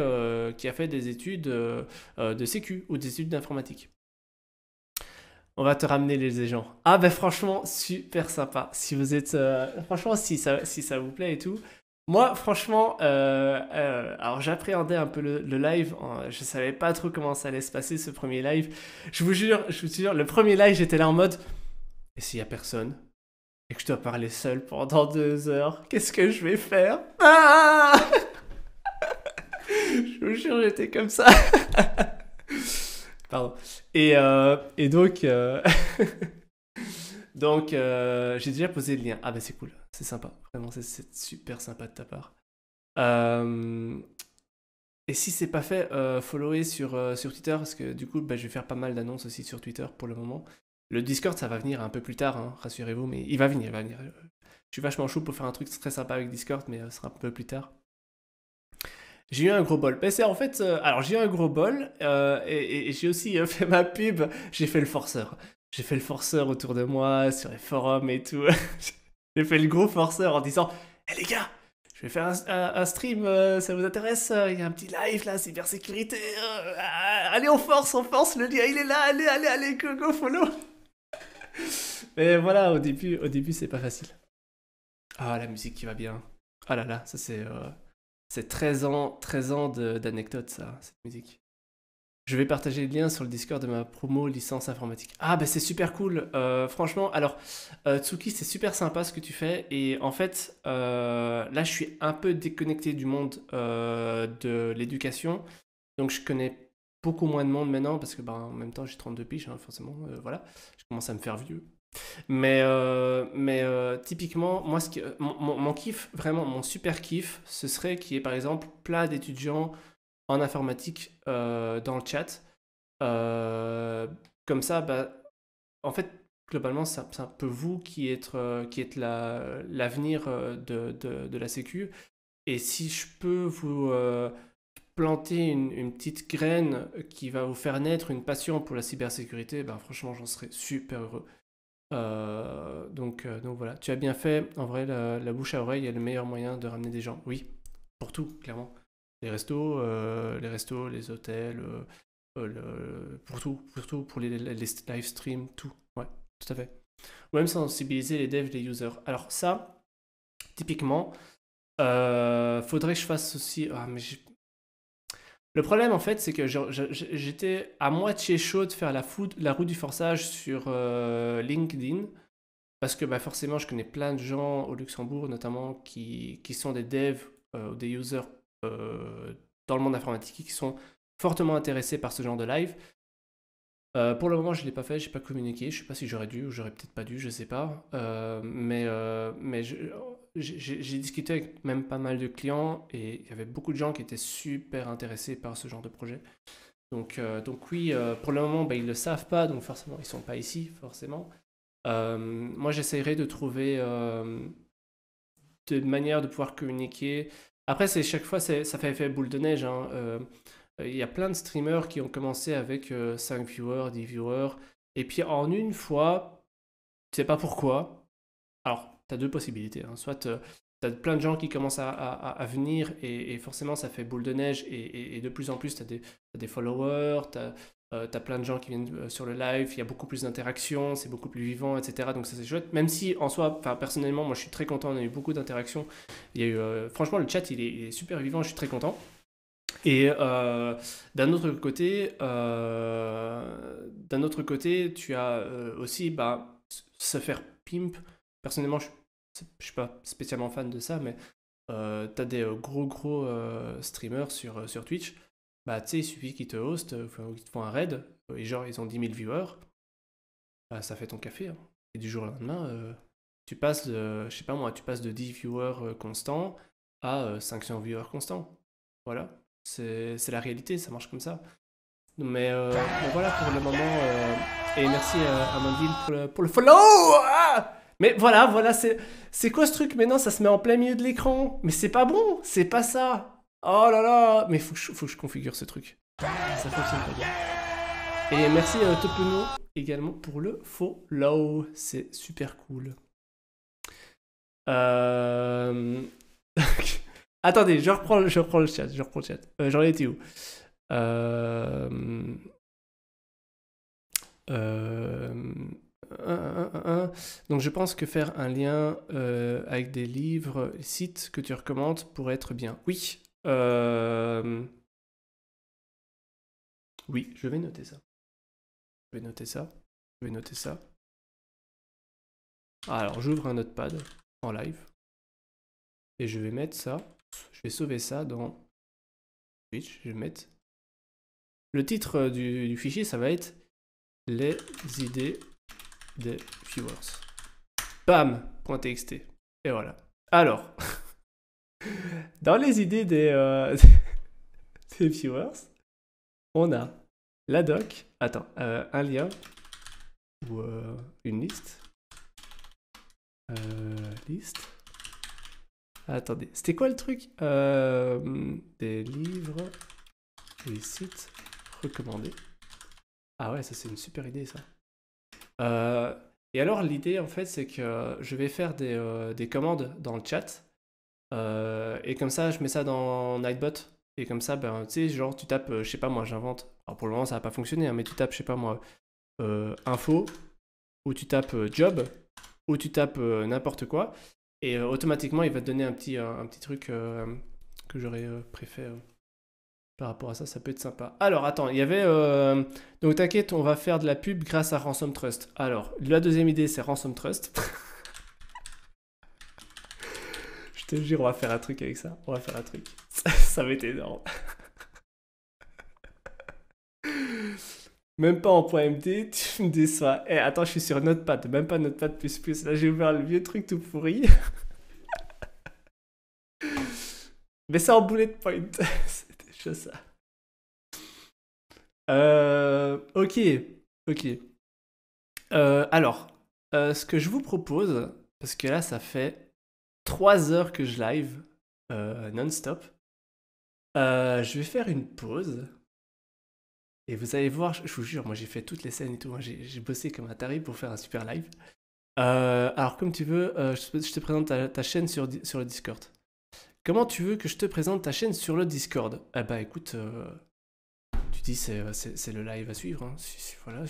des études de sécu ou des études d'informatique. On va te ramener les gens. Ah franchement, super sympa. Si vous êtes... franchement, si ça vous plaît et tout. Moi, franchement, alors j'appréhendais un peu le live. Je savais pas trop comment ça allait se passer, ce premier live. Je vous jure, le premier live, j'étais là en mode... Et s'il y a personne et que je dois parler seul pendant 2 heures, qu'est-ce que je vais faire? Je vous jure, j'étais comme ça. Pardon. Et donc, j'ai déjà posé le lien. Ah c'est cool, c'est sympa. Vraiment, c'est super sympa de ta part. Et si c'est pas fait, followez sur Twitter, parce que du coup, je vais faire pas mal d'annonces aussi sur Twitter pour le moment. Le Discord, ça va venir un peu plus tard, hein, rassurez-vous, mais il va venir. Je suis vachement chaud pour faire un truc très sympa avec Discord, mais ce sera un peu plus tard. J'ai eu un gros bol. Alors j'ai eu un gros bol et j'ai aussi fait ma pub. J'ai fait le forceur. J'ai fait le forceur autour de moi, sur les forums et tout. J'ai fait le gros forceur en disant les gars, je vais faire un stream, ça vous intéresse? Il y a un petit live là, cybersécurité. Allez, on force, le lien il est là. Allez, go, follow. Mais voilà, au début c'est pas facile. Ah, la musique qui va bien. Ah là là, ça c'est 13 ans d'anecdotes, ça, cette musique. Je vais partager le lien sur le Discord de ma promo licence informatique. Ah, c'est super cool. Franchement, alors, Tsuki, c'est super sympa ce que tu fais. Et en fait, là, je suis un peu déconnecté du monde de l'éducation. Donc, je connais beaucoup moins de monde maintenant parce que, en même temps, j'ai 32 piges, hein, forcément. Voilà, je commence à me faire vieux. Mais typiquement, moi, mon kiff, vraiment mon super kiff, ce serait qu'il y ait par exemple plein d'étudiants en informatique dans le chat. Comme ça, en fait, globalement, c'est un peu vous qui êtes l'avenir de la sécu. Et si je peux vous planter une petite graine qui va vous faire naître une passion pour la cybersécurité, franchement, j'en serais super heureux. Donc voilà, tu as bien fait. En vrai, la bouche à oreille est le meilleur moyen de ramener des gens. Oui, pour tout, clairement. Les restos, les hôtels, pour tout, pour les live streams, tout. Ouais, tout à fait. Ou même sensibiliser les devs, les users. Alors ça, typiquement, faudrait que je fasse aussi... Le problème, en fait, c'est que j'étais à moitié chaud de faire la roue du forçage sur LinkedIn. Parce que forcément, je connais plein de gens au Luxembourg, notamment, qui sont des devs ou des users dans le monde informatique, qui sont fortement intéressés par ce genre de live. Pour le moment, je ne l'ai pas fait, j'ai pas communiqué. Je sais pas si j'aurais dû ou j'aurais peut-être pas dû, je sais pas. Mais j'ai discuté avec même pas mal de clients et il y avait beaucoup de gens qui étaient super intéressés par ce genre de projet. Donc oui, pour le moment, bah, ils le savent pas, donc forcément, ils sont pas ici, forcément. Moi, j'essaierai de trouver de manière de pouvoir communiquer. Après, c'est chaque fois, ça fait effet boule de neige, hein. Il y a plein de streamers qui ont commencé avec 5 viewers, 10 viewers, et puis en une fois, tu sais pas pourquoi. Alors, tu as deux possibilités, hein. Soit tu as plein de gens qui commencent à venir, et forcément ça fait boule de neige, et de plus en plus tu as des followers, tu as plein de gens qui viennent sur le live, il y a beaucoup plus d'interactions, c'est beaucoup plus vivant, etc. Donc ça c'est chouette, même si en soi, personnellement, moi je suis très content, on a eu beaucoup d'interactions. Il y a eu, franchement, le chat il est super vivant, je suis très content. Et d'un autre côté, tu as aussi se faire pimp. Personnellement, je ne suis pas spécialement fan de ça, mais tu as des gros streamers sur Twitch. Bah, tu sais, il suffit qu'ils te hostent, qu'ils te font un raid, et genre ils ont 10 000 viewers, bah, ça fait ton café, hein. Et du jour au lendemain, tu passes je sais pas moi, tu passes de 10 viewers constants à 500 viewers constants. Voilà. C'est la réalité, ça marche comme ça. Mais voilà pour le moment. Et merci à Amandine pour le follow. Ah, mais voilà, c'est quoi ce truc? Mais non, ça se met en plein milieu de l'écran. Mais c'est pas bon, c'est pas ça. Oh là là. Mais faut que je configure ce truc. Ça fonctionne pas bien. Et merci Topuno également pour le follow. C'est super cool. Attendez, je reprends le chat. J'en étais où? Euh, euh, Donc je pense que faire un lien avec des livres, sites que tu recommandes pourrait être bien. Oui. Oui, je vais noter ça. Je vais noter ça. Je vais noter ça. Alors j'ouvre un notepad en live. Et je vais mettre ça. Je vais sauver ça dans Twitch. Je vais mettre. Le titre du fichier, ça va être les idées des viewers. Bam, .txt. Et voilà. Alors, dans les idées des viewers, on a la doc. Attends, un lien ou une liste. Liste. Attendez, c'était quoi le truc? Des livres, des sites recommandés. Ah ouais, ça c'est une super idée ça. Et alors l'idée en fait c'est que je vais faire des commandes dans le chat. Et comme ça je mets ça dans Nightbot. Et comme ça, ben, tu sais, genre tu tapes, je sais pas moi, j'invente. Alors pour le moment ça va pas fonctionner, hein, mais tu tapes, je sais pas moi, info, ou tu tapes job, ou tu tapes n'importe quoi. Et automatiquement il va te donner un petit truc que j'aurais préféré. Par rapport à ça, ça peut être sympa. Alors, attends, il y avait... Donc, t'inquiète, on va faire de la pub grâce à Ransom Trust. Alors, la deuxième idée, c'est Ransom Trust. Je te jure, on va faire un truc avec ça. On va faire un truc. Ça va être énorme. Même pas en .md, tu me déçois. Eh, attends, je suis sur Notepad. Même pas Notepad++. Là, j'ai ouvert le vieux truc tout pourri. Mais ça en bullet point. C'était déjà ça. Ok. Alors, ce que je vous propose, parce que là, ça fait 3 heures que je live non-stop, je vais faire une pause. Et vous allez voir, je vous jure, moi j'ai fait toutes les scènes et tout. J'ai bossé comme un taré pour faire un super live. Alors, comme tu veux, je te présente ta chaîne sur le Discord. Comment tu veux que je te présente ta chaîne sur le Discord? Eh bah écoute, tu dis c'est le live à suivre, hein. Voilà,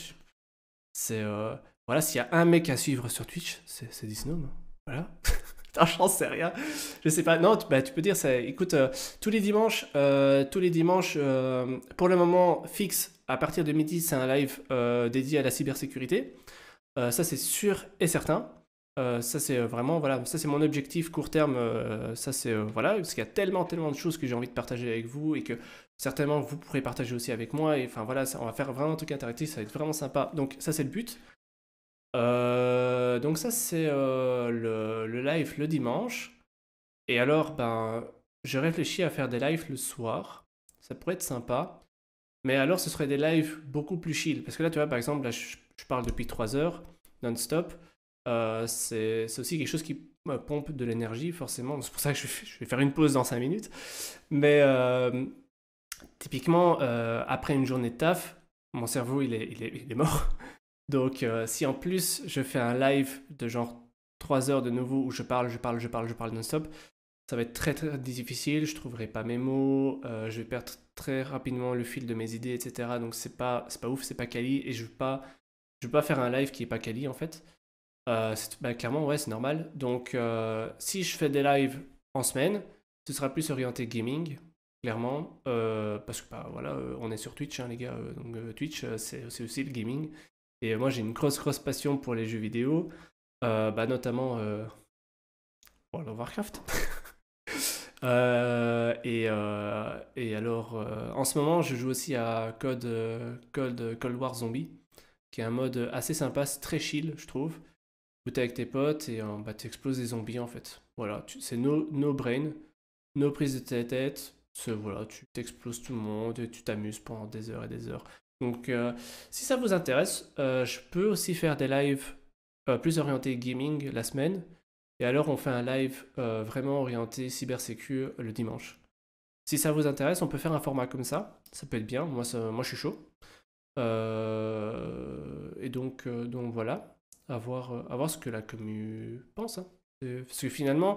voilà, s'il y a un mec à suivre sur Twitch, c'est Disnome. Voilà. J'en sais rien. Je sais pas. Non, tu peux dire ça. Écoute, tous les dimanches, pour le moment fixe, à partir de midi, c'est un live dédié à la cybersécurité. Ça, c'est sûr et certain. Ça c'est vraiment, voilà, ça c'est mon objectif court terme. Ça c'est, voilà, parce qu'il y a tellement de choses que j'ai envie de partager avec vous et que certainement vous pourrez partager aussi avec moi. Et enfin voilà, on va faire vraiment un truc interactif, ça va être vraiment sympa. Donc ça c'est le but. Donc ça c'est le live le dimanche. Et alors, ben, je réfléchis à faire des lives le soir. Ça pourrait être sympa. Mais alors, ce serait des lives beaucoup plus chill. Parce que là, tu vois, par exemple, là, je parle depuis 3 heures, non-stop. C'est aussi quelque chose qui me pompe de l'énergie, forcément. C'est pour ça que je vais faire une pause dans 5 minutes. Mais typiquement, après une journée de taf, mon cerveau, il est mort. Donc, si en plus, je fais un live de genre 3 heures de nouveau où je parle non-stop, ça va être très difficile, je trouverai pas mes mots, je vais perdre très rapidement le fil de mes idées, etc. Donc c'est pas ouf, c'est pas quali, et je veux pas faire un live qui est pas quali en fait. Bah, clairement, ouais, c'est normal. Donc si je fais des lives en semaine, ce sera plus orienté gaming, clairement, parce que bah, voilà, on est sur Twitch, hein, les gars. Donc Twitch, c'est aussi le gaming. Et moi, j'ai une grosse passion pour les jeux vidéo, bah, notamment World of Warcraft. Et alors, en ce moment, je joue aussi à Cold War Zombie, qui est un mode assez sympa, c'est très chill, je trouve. Où t'es avec tes potes et bah, tu exploses des zombies en fait. Voilà, c'est no brain, no prise de tête. Voilà, tu t'exploses tout le monde et tu t'amuses pendant des heures et des heures. Donc, si ça vous intéresse, je peux aussi faire des lives plus orientés gaming la semaine. Et alors, on fait un live vraiment orienté cybersécu le dimanche. Si ça vous intéresse, on peut faire un format comme ça. Ça peut être bien. Moi je suis chaud. Et donc voilà. À voir ce que la commu pense, hein. Parce que finalement,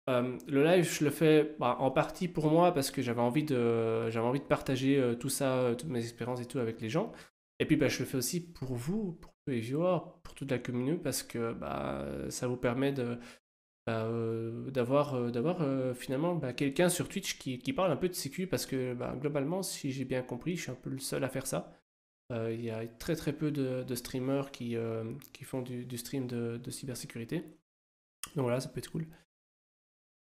le live, je le fais bah, en partie pour moi parce que j'avais envie de partager tout ça, toutes mes expériences et tout avec les gens. Et puis bah, je le fais aussi pour vous, pour tous les viewers, pour toute la communauté, parce que bah, ça vous permet d'avoir finalement bah, quelqu'un sur Twitch qui parle un peu de sécu, parce que bah, globalement, si j'ai bien compris, je suis un peu le seul à faire ça. Il y a très peu de streamers qui font du stream de cybersécurité. Donc voilà, ça peut être cool.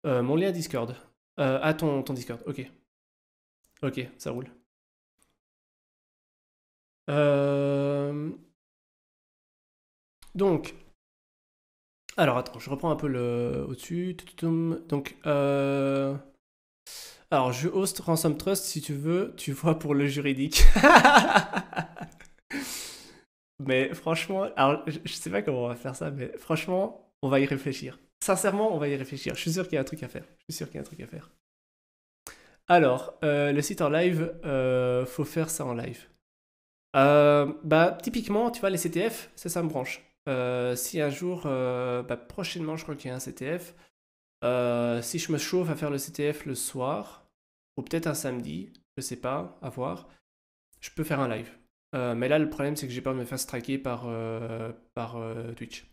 Mon lien Discord. Ton Discord, ok. Ok, ça roule. Euh, donc, alors attends, je reprends un peu le au-dessus. Donc, alors je host Ransom Trust si tu veux, tu vois pour le juridique. Mais franchement, alors je sais pas comment on va faire ça, mais franchement, on va y réfléchir. Sincèrement, on va y réfléchir. Je suis sûr qu'il y a un truc à faire. Je suis sûr qu'il y a un truc à faire. Alors, le site en live, faut faire ça en live. Bah, typiquement, tu vois, les CTF, ça me branche. Si un jour, bah, prochainement, je crois qu'il y a un CTF, si je me chauffe à faire le CTF le soir, ou peut-être un samedi, je sais pas, à voir, je peux faire un live. Mais là, le problème, c'est que j'ai peur de me faire striker par Twitch.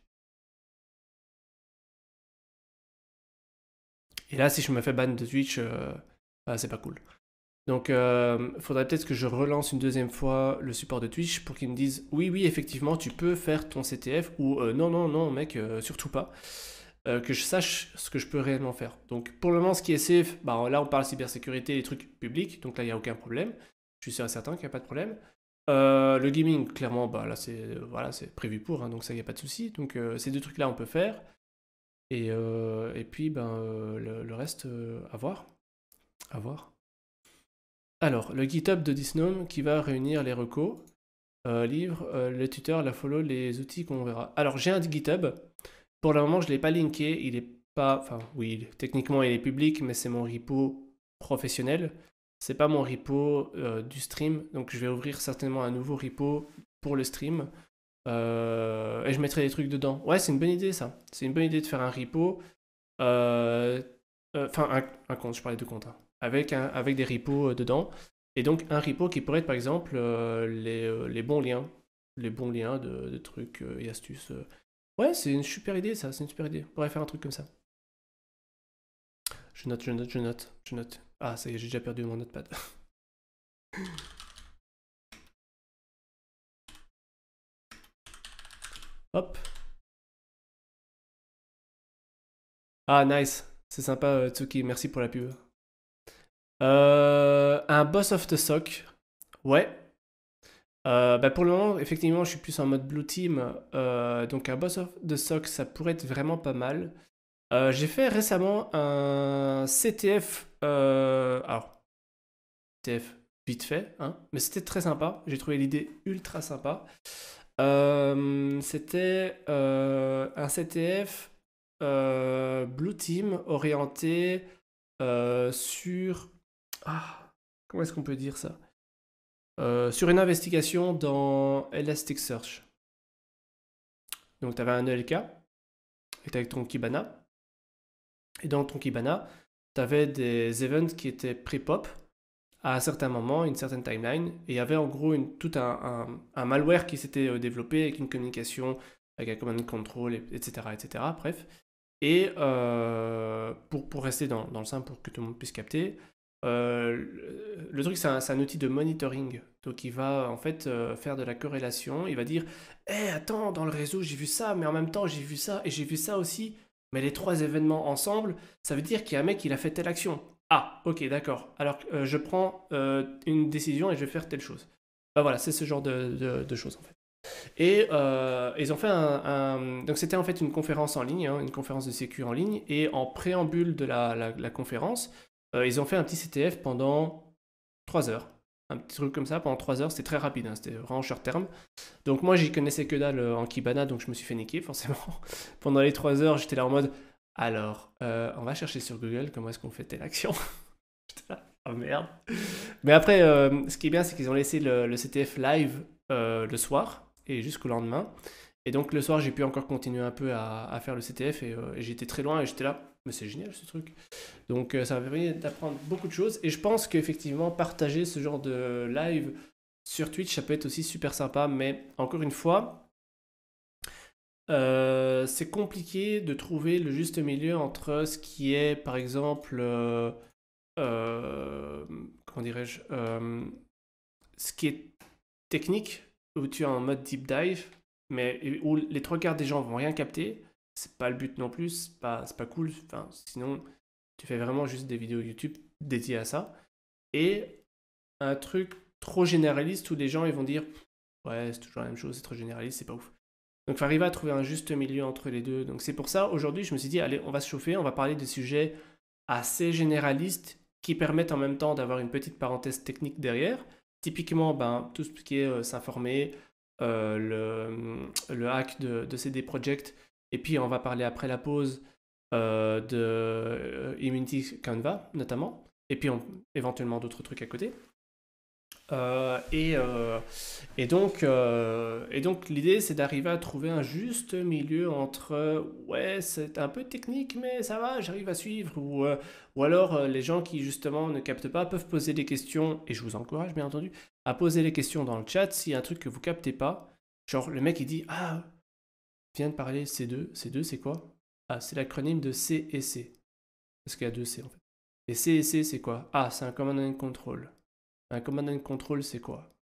Et là, si je me fais ban de Twitch, bah, c'est pas cool. Donc, faudrait peut-être que je relance une deuxième fois le support de Twitch pour qu'ils me disent oui, effectivement, tu peux faire ton CTF, ou non, mec, surtout pas. Que je sache ce que je peux réellement faire. Donc, pour le moment, ce qui est safe, bah, là, on parle cybersécurité et trucs publics, donc là, il n'y a aucun problème. Je suis sûr et certain qu'il n'y a pas de problème. Le gaming, clairement, bah, là, voilà, c'est prévu pour, hein, donc ça, il n'y a pas de souci. Donc, ces deux trucs-là, on peut faire. Et puis, ben, le reste, à voir. À voir. Alors, le GitHub de Disnome qui va réunir les recos, livres, les tuteurs, la follow, les outils qu'on verra. Alors, j'ai un GitHub. Pour le moment, je ne l'ai pas linké. Il est pas. Enfin, oui, techniquement, il est public, mais c'est mon repo professionnel. C'est pas mon repo du stream. Donc, je vais ouvrir certainement un nouveau repo pour le stream. Et je mettrai des trucs dedans. Ouais, c'est une bonne idée, ça. C'est une bonne idée de faire un repo. Enfin, un compte, je parlais de compte, hein, avec des repos dedans. Et donc, un repo qui pourrait être, par exemple, les bons liens. Les bons liens de trucs et astuces. Ouais, c'est une super idée, ça. C'est une super idée. On pourrait faire un truc comme ça. Je note. Ah, ça y est, j'ai déjà perdu mon notepad. Hop. Ah, nice. C'est sympa, Tsuki. Merci pour la pub. Un boss of the sock. Ouais. Bah pour le moment, effectivement, je suis plus en mode blue team. Donc un boss of the sock, ça pourrait être vraiment pas mal. J'ai fait récemment un CTF. Alors, CTF vite fait, hein, mais c'était très sympa. J'ai trouvé l'idée ultra sympa. C'était un CTF Blue Team orienté sur... Ah, comment est-ce qu'on peut dire ça? Sur une investigation dans Elasticsearch. Donc tu avais un ELK, et avec ton Kibana. Et dans ton Kibana, tu avais des events qui étaient pré-pop à un certain moment, une certaine timeline, et il y avait en gros tout un malware qui s'était développé avec une communication, avec un command control, etc. etc. bref. Et pour rester dans le simple, pour que tout le monde puisse capter, le truc c'est un outil de monitoring. Donc il va en fait faire de la corrélation, il va dire hey, attends, dans le réseau j'ai vu ça, mais en même temps j'ai vu ça et j'ai vu ça aussi. Mais les trois événements ensemble, ça veut dire qu'il y a un mec qui a fait telle action. Ah, ok, d'accord. Alors je prends une décision et je vais faire telle chose. Bah voilà, c'est ce genre de choses en fait. Et ils ont fait donc c'était en fait une conférence en ligne, hein, une conférence de sécu en ligne, et en préambule de la conférence, ils ont fait un petit CTF pendant 3 heures. Un petit truc comme ça pendant 3 heures, c'était très rapide, hein, c'était vraiment short terme. Donc moi j'y connaissais que dalle en Kibana, donc je me suis fait niquer forcément. Pendant les 3 heures, j'étais là en mode, alors, on va chercher sur Google comment est-ce qu'on fait telle action. J'étais là, oh merde. Mais après, ce qui est bien, c'est qu'ils ont laissé le CTF live le soir et jusqu'au lendemain. Et donc le soir, j'ai pu encore continuer un peu à faire le CTF et j'étais très loin et j'étais là, mais c'est génial ce truc. Donc ça m'a permis d'apprendre beaucoup de choses et je pense qu'effectivement, partager ce genre de live sur Twitch, ça peut être aussi super sympa, mais encore une fois, c'est compliqué de trouver le juste milieu entre ce qui est, par exemple, comment dirais-je, ce qui est technique, où tu es en mode deep dive, mais où les trois quarts des gens vont rien capter. C'est pas le but non plus, c'est pas cool. Enfin, sinon, tu fais vraiment juste des vidéos YouTube dédiées à ça. Et un truc trop généraliste où les gens ils vont dire ouais, c'est toujours la même chose, c'est trop généraliste, c'est pas ouf. Donc, il faut arriver à trouver un juste milieu entre les deux. Donc, c'est pour ça, aujourd'hui, je me suis dit, allez, on va se chauffer, on va parler de sujets assez généralistes qui permettent en même temps d'avoir une petite parenthèse technique derrière. Typiquement, ben, tout ce qui est s'informer, le hack de CD Projekt, et puis on va parler après la pause de Immunity Canva, notamment, et puis éventuellement d'autres trucs à côté. Et donc l'idée c'est d'arriver à trouver un juste milieu entre ouais c'est un peu technique mais ça va j'arrive à suivre ou alors les gens qui justement ne captent pas peuvent poser des questions et je vous encourage bien entendu à poser les questions dans le chat s'il y a un truc que vous captez pas, genre le mec il dit ah vient de parler C2 c'est quoi? Ah c'est l'acronyme de C et C parce qu'il y a deux C en fait et C et C c'est quoi? Ah c'est un command and control. Un command and control, c'est quoi?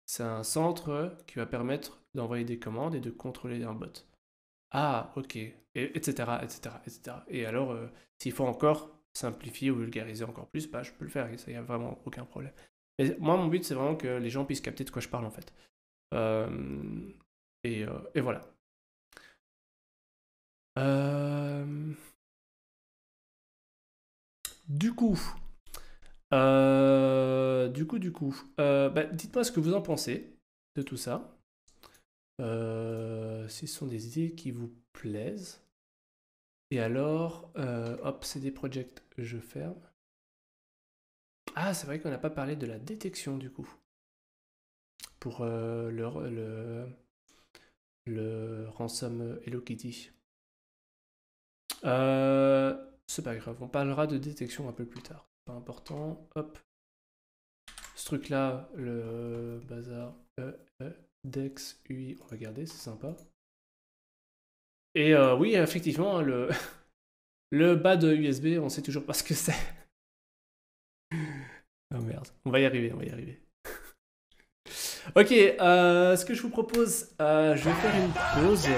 C'est un centre qui va permettre d'envoyer des commandes et de contrôler un bot. Ah, ok, etc., etc., etc. Et alors, s'il faut encore simplifier ou vulgariser encore plus, bah, je peux le faire, il n'y a vraiment aucun problème. Mais moi, mon but, c'est vraiment que les gens puissent capter de quoi je parle, en fait. Et voilà. Du coup... bah, dites-moi ce que vous en pensez de tout ça. Si ce sont des idées qui vous plaisent. Et alors, hop, CD Projekt, je ferme. Ah, c'est vrai qu'on n'a pas parlé de la détection du coup. Pour le ransom Hello Kitty. C'est pas grave, on parlera de détection un peu plus tard. Pas important. Hop. Ce truc là, le bazar Dex UI, on va garder, c'est sympa. Et oui, effectivement, le bas de USB, on sait toujours pas ce que c'est. Oh merde, on va y arriver, on va y arriver. Ok, ce que je vous propose, je vais faire une pause.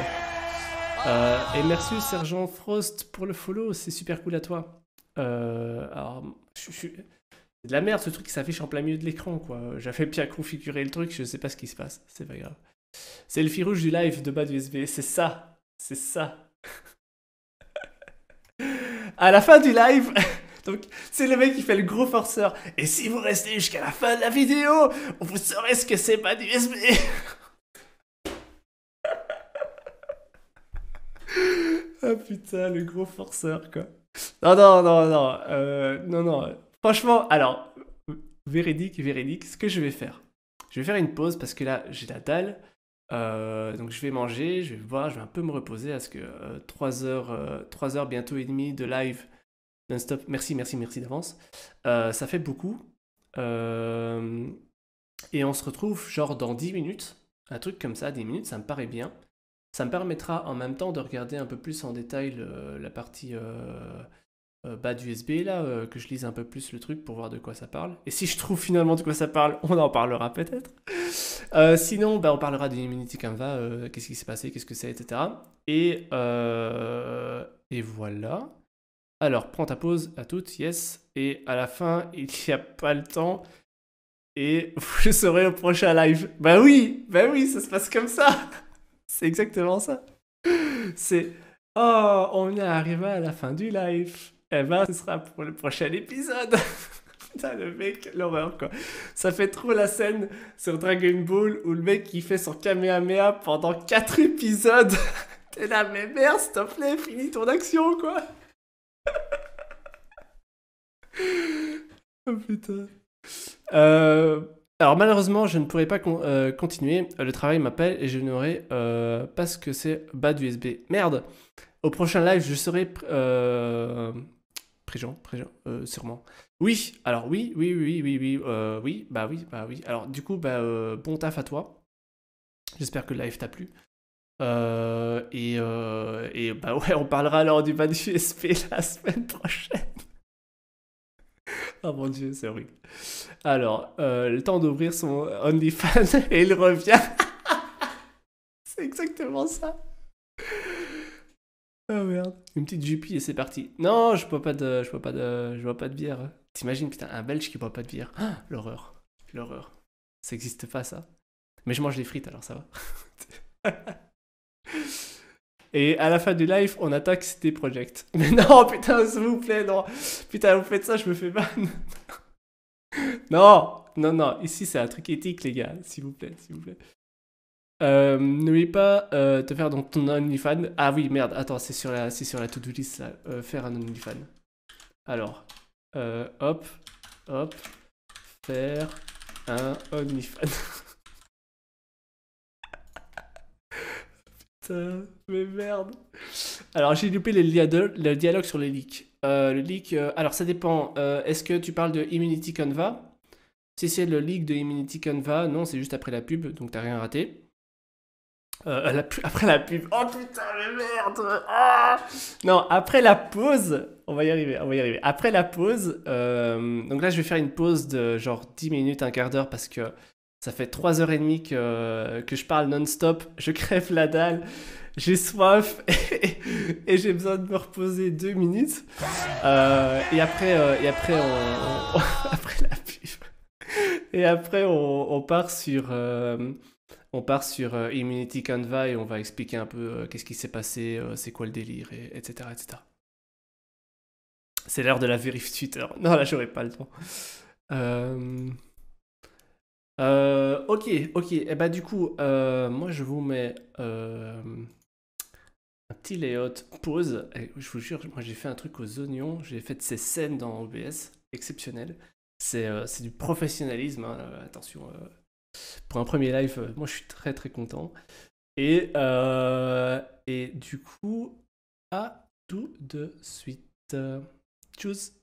Et merci Sergent Frost pour le follow, c'est super cool à toi. Alors, c'est de la merde ce truc qui s'affiche en plein milieu de l'écran quoi. J'avais bien configuré le truc, je sais pas ce qui se passe, c'est pas grave. C'est le fil rouge du live de bas du USB, c'est ça, c'est ça. À la fin du live, donc c'est le mec qui fait le gros forceur. Et si vous restez jusqu'à la fin de la vidéo, vous saurez ce que c'est bas du USB. Ah putain, le gros forceur quoi. Non, non, non, non, non, non. Franchement, alors, véridique, véridique, ce que je vais faire. Je vais faire une pause parce que là, j'ai la dalle. Donc je vais manger, je vais voir, je vais un peu me reposer parce que 3 heures bientôt et demie de live non-stop. Merci, merci, merci d'avance. Ça fait beaucoup. Et on se retrouve genre dans 10 minutes. Un truc comme ça, 10 minutes, ça me paraît bien. Ça me permettra en même temps de regarder un peu plus en détail la partie bas du USB là, que je lise un peu plus le truc pour voir de quoi ça parle. Et si je trouve finalement de quoi ça parle, on en parlera peut-être. Sinon, bah, on parlera de Unity Canva, qu'est-ce qui s'est passé, qu'est-ce que c'est, etc. Et voilà. Alors, prends ta pause à toutes, yes. Et à la fin, il n'y a pas le temps. Et vous le saurez au prochain live. Bah oui, ça se passe comme ça. C'est exactement ça. C'est oh, on est arrivé à la fin du live. Eh ben, ce sera pour le prochain épisode. Putain, le mec, l'horreur quoi. Ça fait trop la scène sur Dragon Ball où le mec il fait son Kamehameha pendant 4 épisodes. T'es là, mais merde, s'il te plaît, finis ton action quoi. Oh putain. Alors malheureusement, je ne pourrai pas continuer. Le travail m'appelle et je n'aurai pas ce que c'est bas du USB. Merde. Au prochain live, je serai présent, sûrement. Oui, alors oui, bah oui. Alors du coup, bon taf à toi. J'espère que le live t'a plu. Et bah ouais, on parlera alors du bas du USB la semaine prochaine. Oh mon dieu, c'est horrible. Alors, le temps d'ouvrir son OnlyFans et il revient. C'est exactement ça. Oh merde. Une petite jupille et c'est parti. Non, je bois pas de bière. T'imagines, putain, un Belge qui boit pas de bière. Ah, l'horreur. L'horreur. Ça existe pas, ça. Mais je mange des frites, alors ça va. Et à la fin du live, on attaque CD Projekt. Mais non, putain, s'il vous plaît, non. Putain, vous faites ça, je me fais ban. Non, non, non. Ici, c'est un truc éthique, les gars. S'il vous plaît, s'il vous plaît. N'oublie pas te faire donc ton OnlyFans. Ah oui, merde, attends, c'est sur la to-do list là. Faire un OnlyFans. Alors, hop, faire un OnlyFans. Putain, mais merde. Alors, j'ai loupé le dialogue sur les leaks. Le leak, alors ça dépend. Est-ce que tu parles de Immunity Canva? Si c'est le leak de Immunity Canva, non, c'est juste après la pub, donc t'as rien raté. Après la pub. Oh putain, mais merde! Ah non, après la pause, on va y arriver. Après la pause, donc là je vais faire une pause de genre 10 minutes, un quart d'heure parce que ça fait 3h30 que je parle non-stop, je crève la dalle, j'ai soif et j'ai besoin de me reposer 2 minutes. Et après, après la pub. Et après on part sur... on part sur Immunity Canva et on va expliquer un peu qu'est-ce qui s'est passé, c'est quoi le délire, etc., etc. C'est l'heure de la vérif Twitter. Non, là, j'aurais pas le temps. Ok. Et bah, du coup, moi, je vous mets un petit layout pause. Et je vous jure, moi, j'ai fait un truc aux oignons. J'ai fait ces scènes dans OBS exceptionnelles. C'est du professionnalisme. Hein, attention. Pour un premier live, moi je suis très très content. Et du coup, à tout de suite. Tchuss.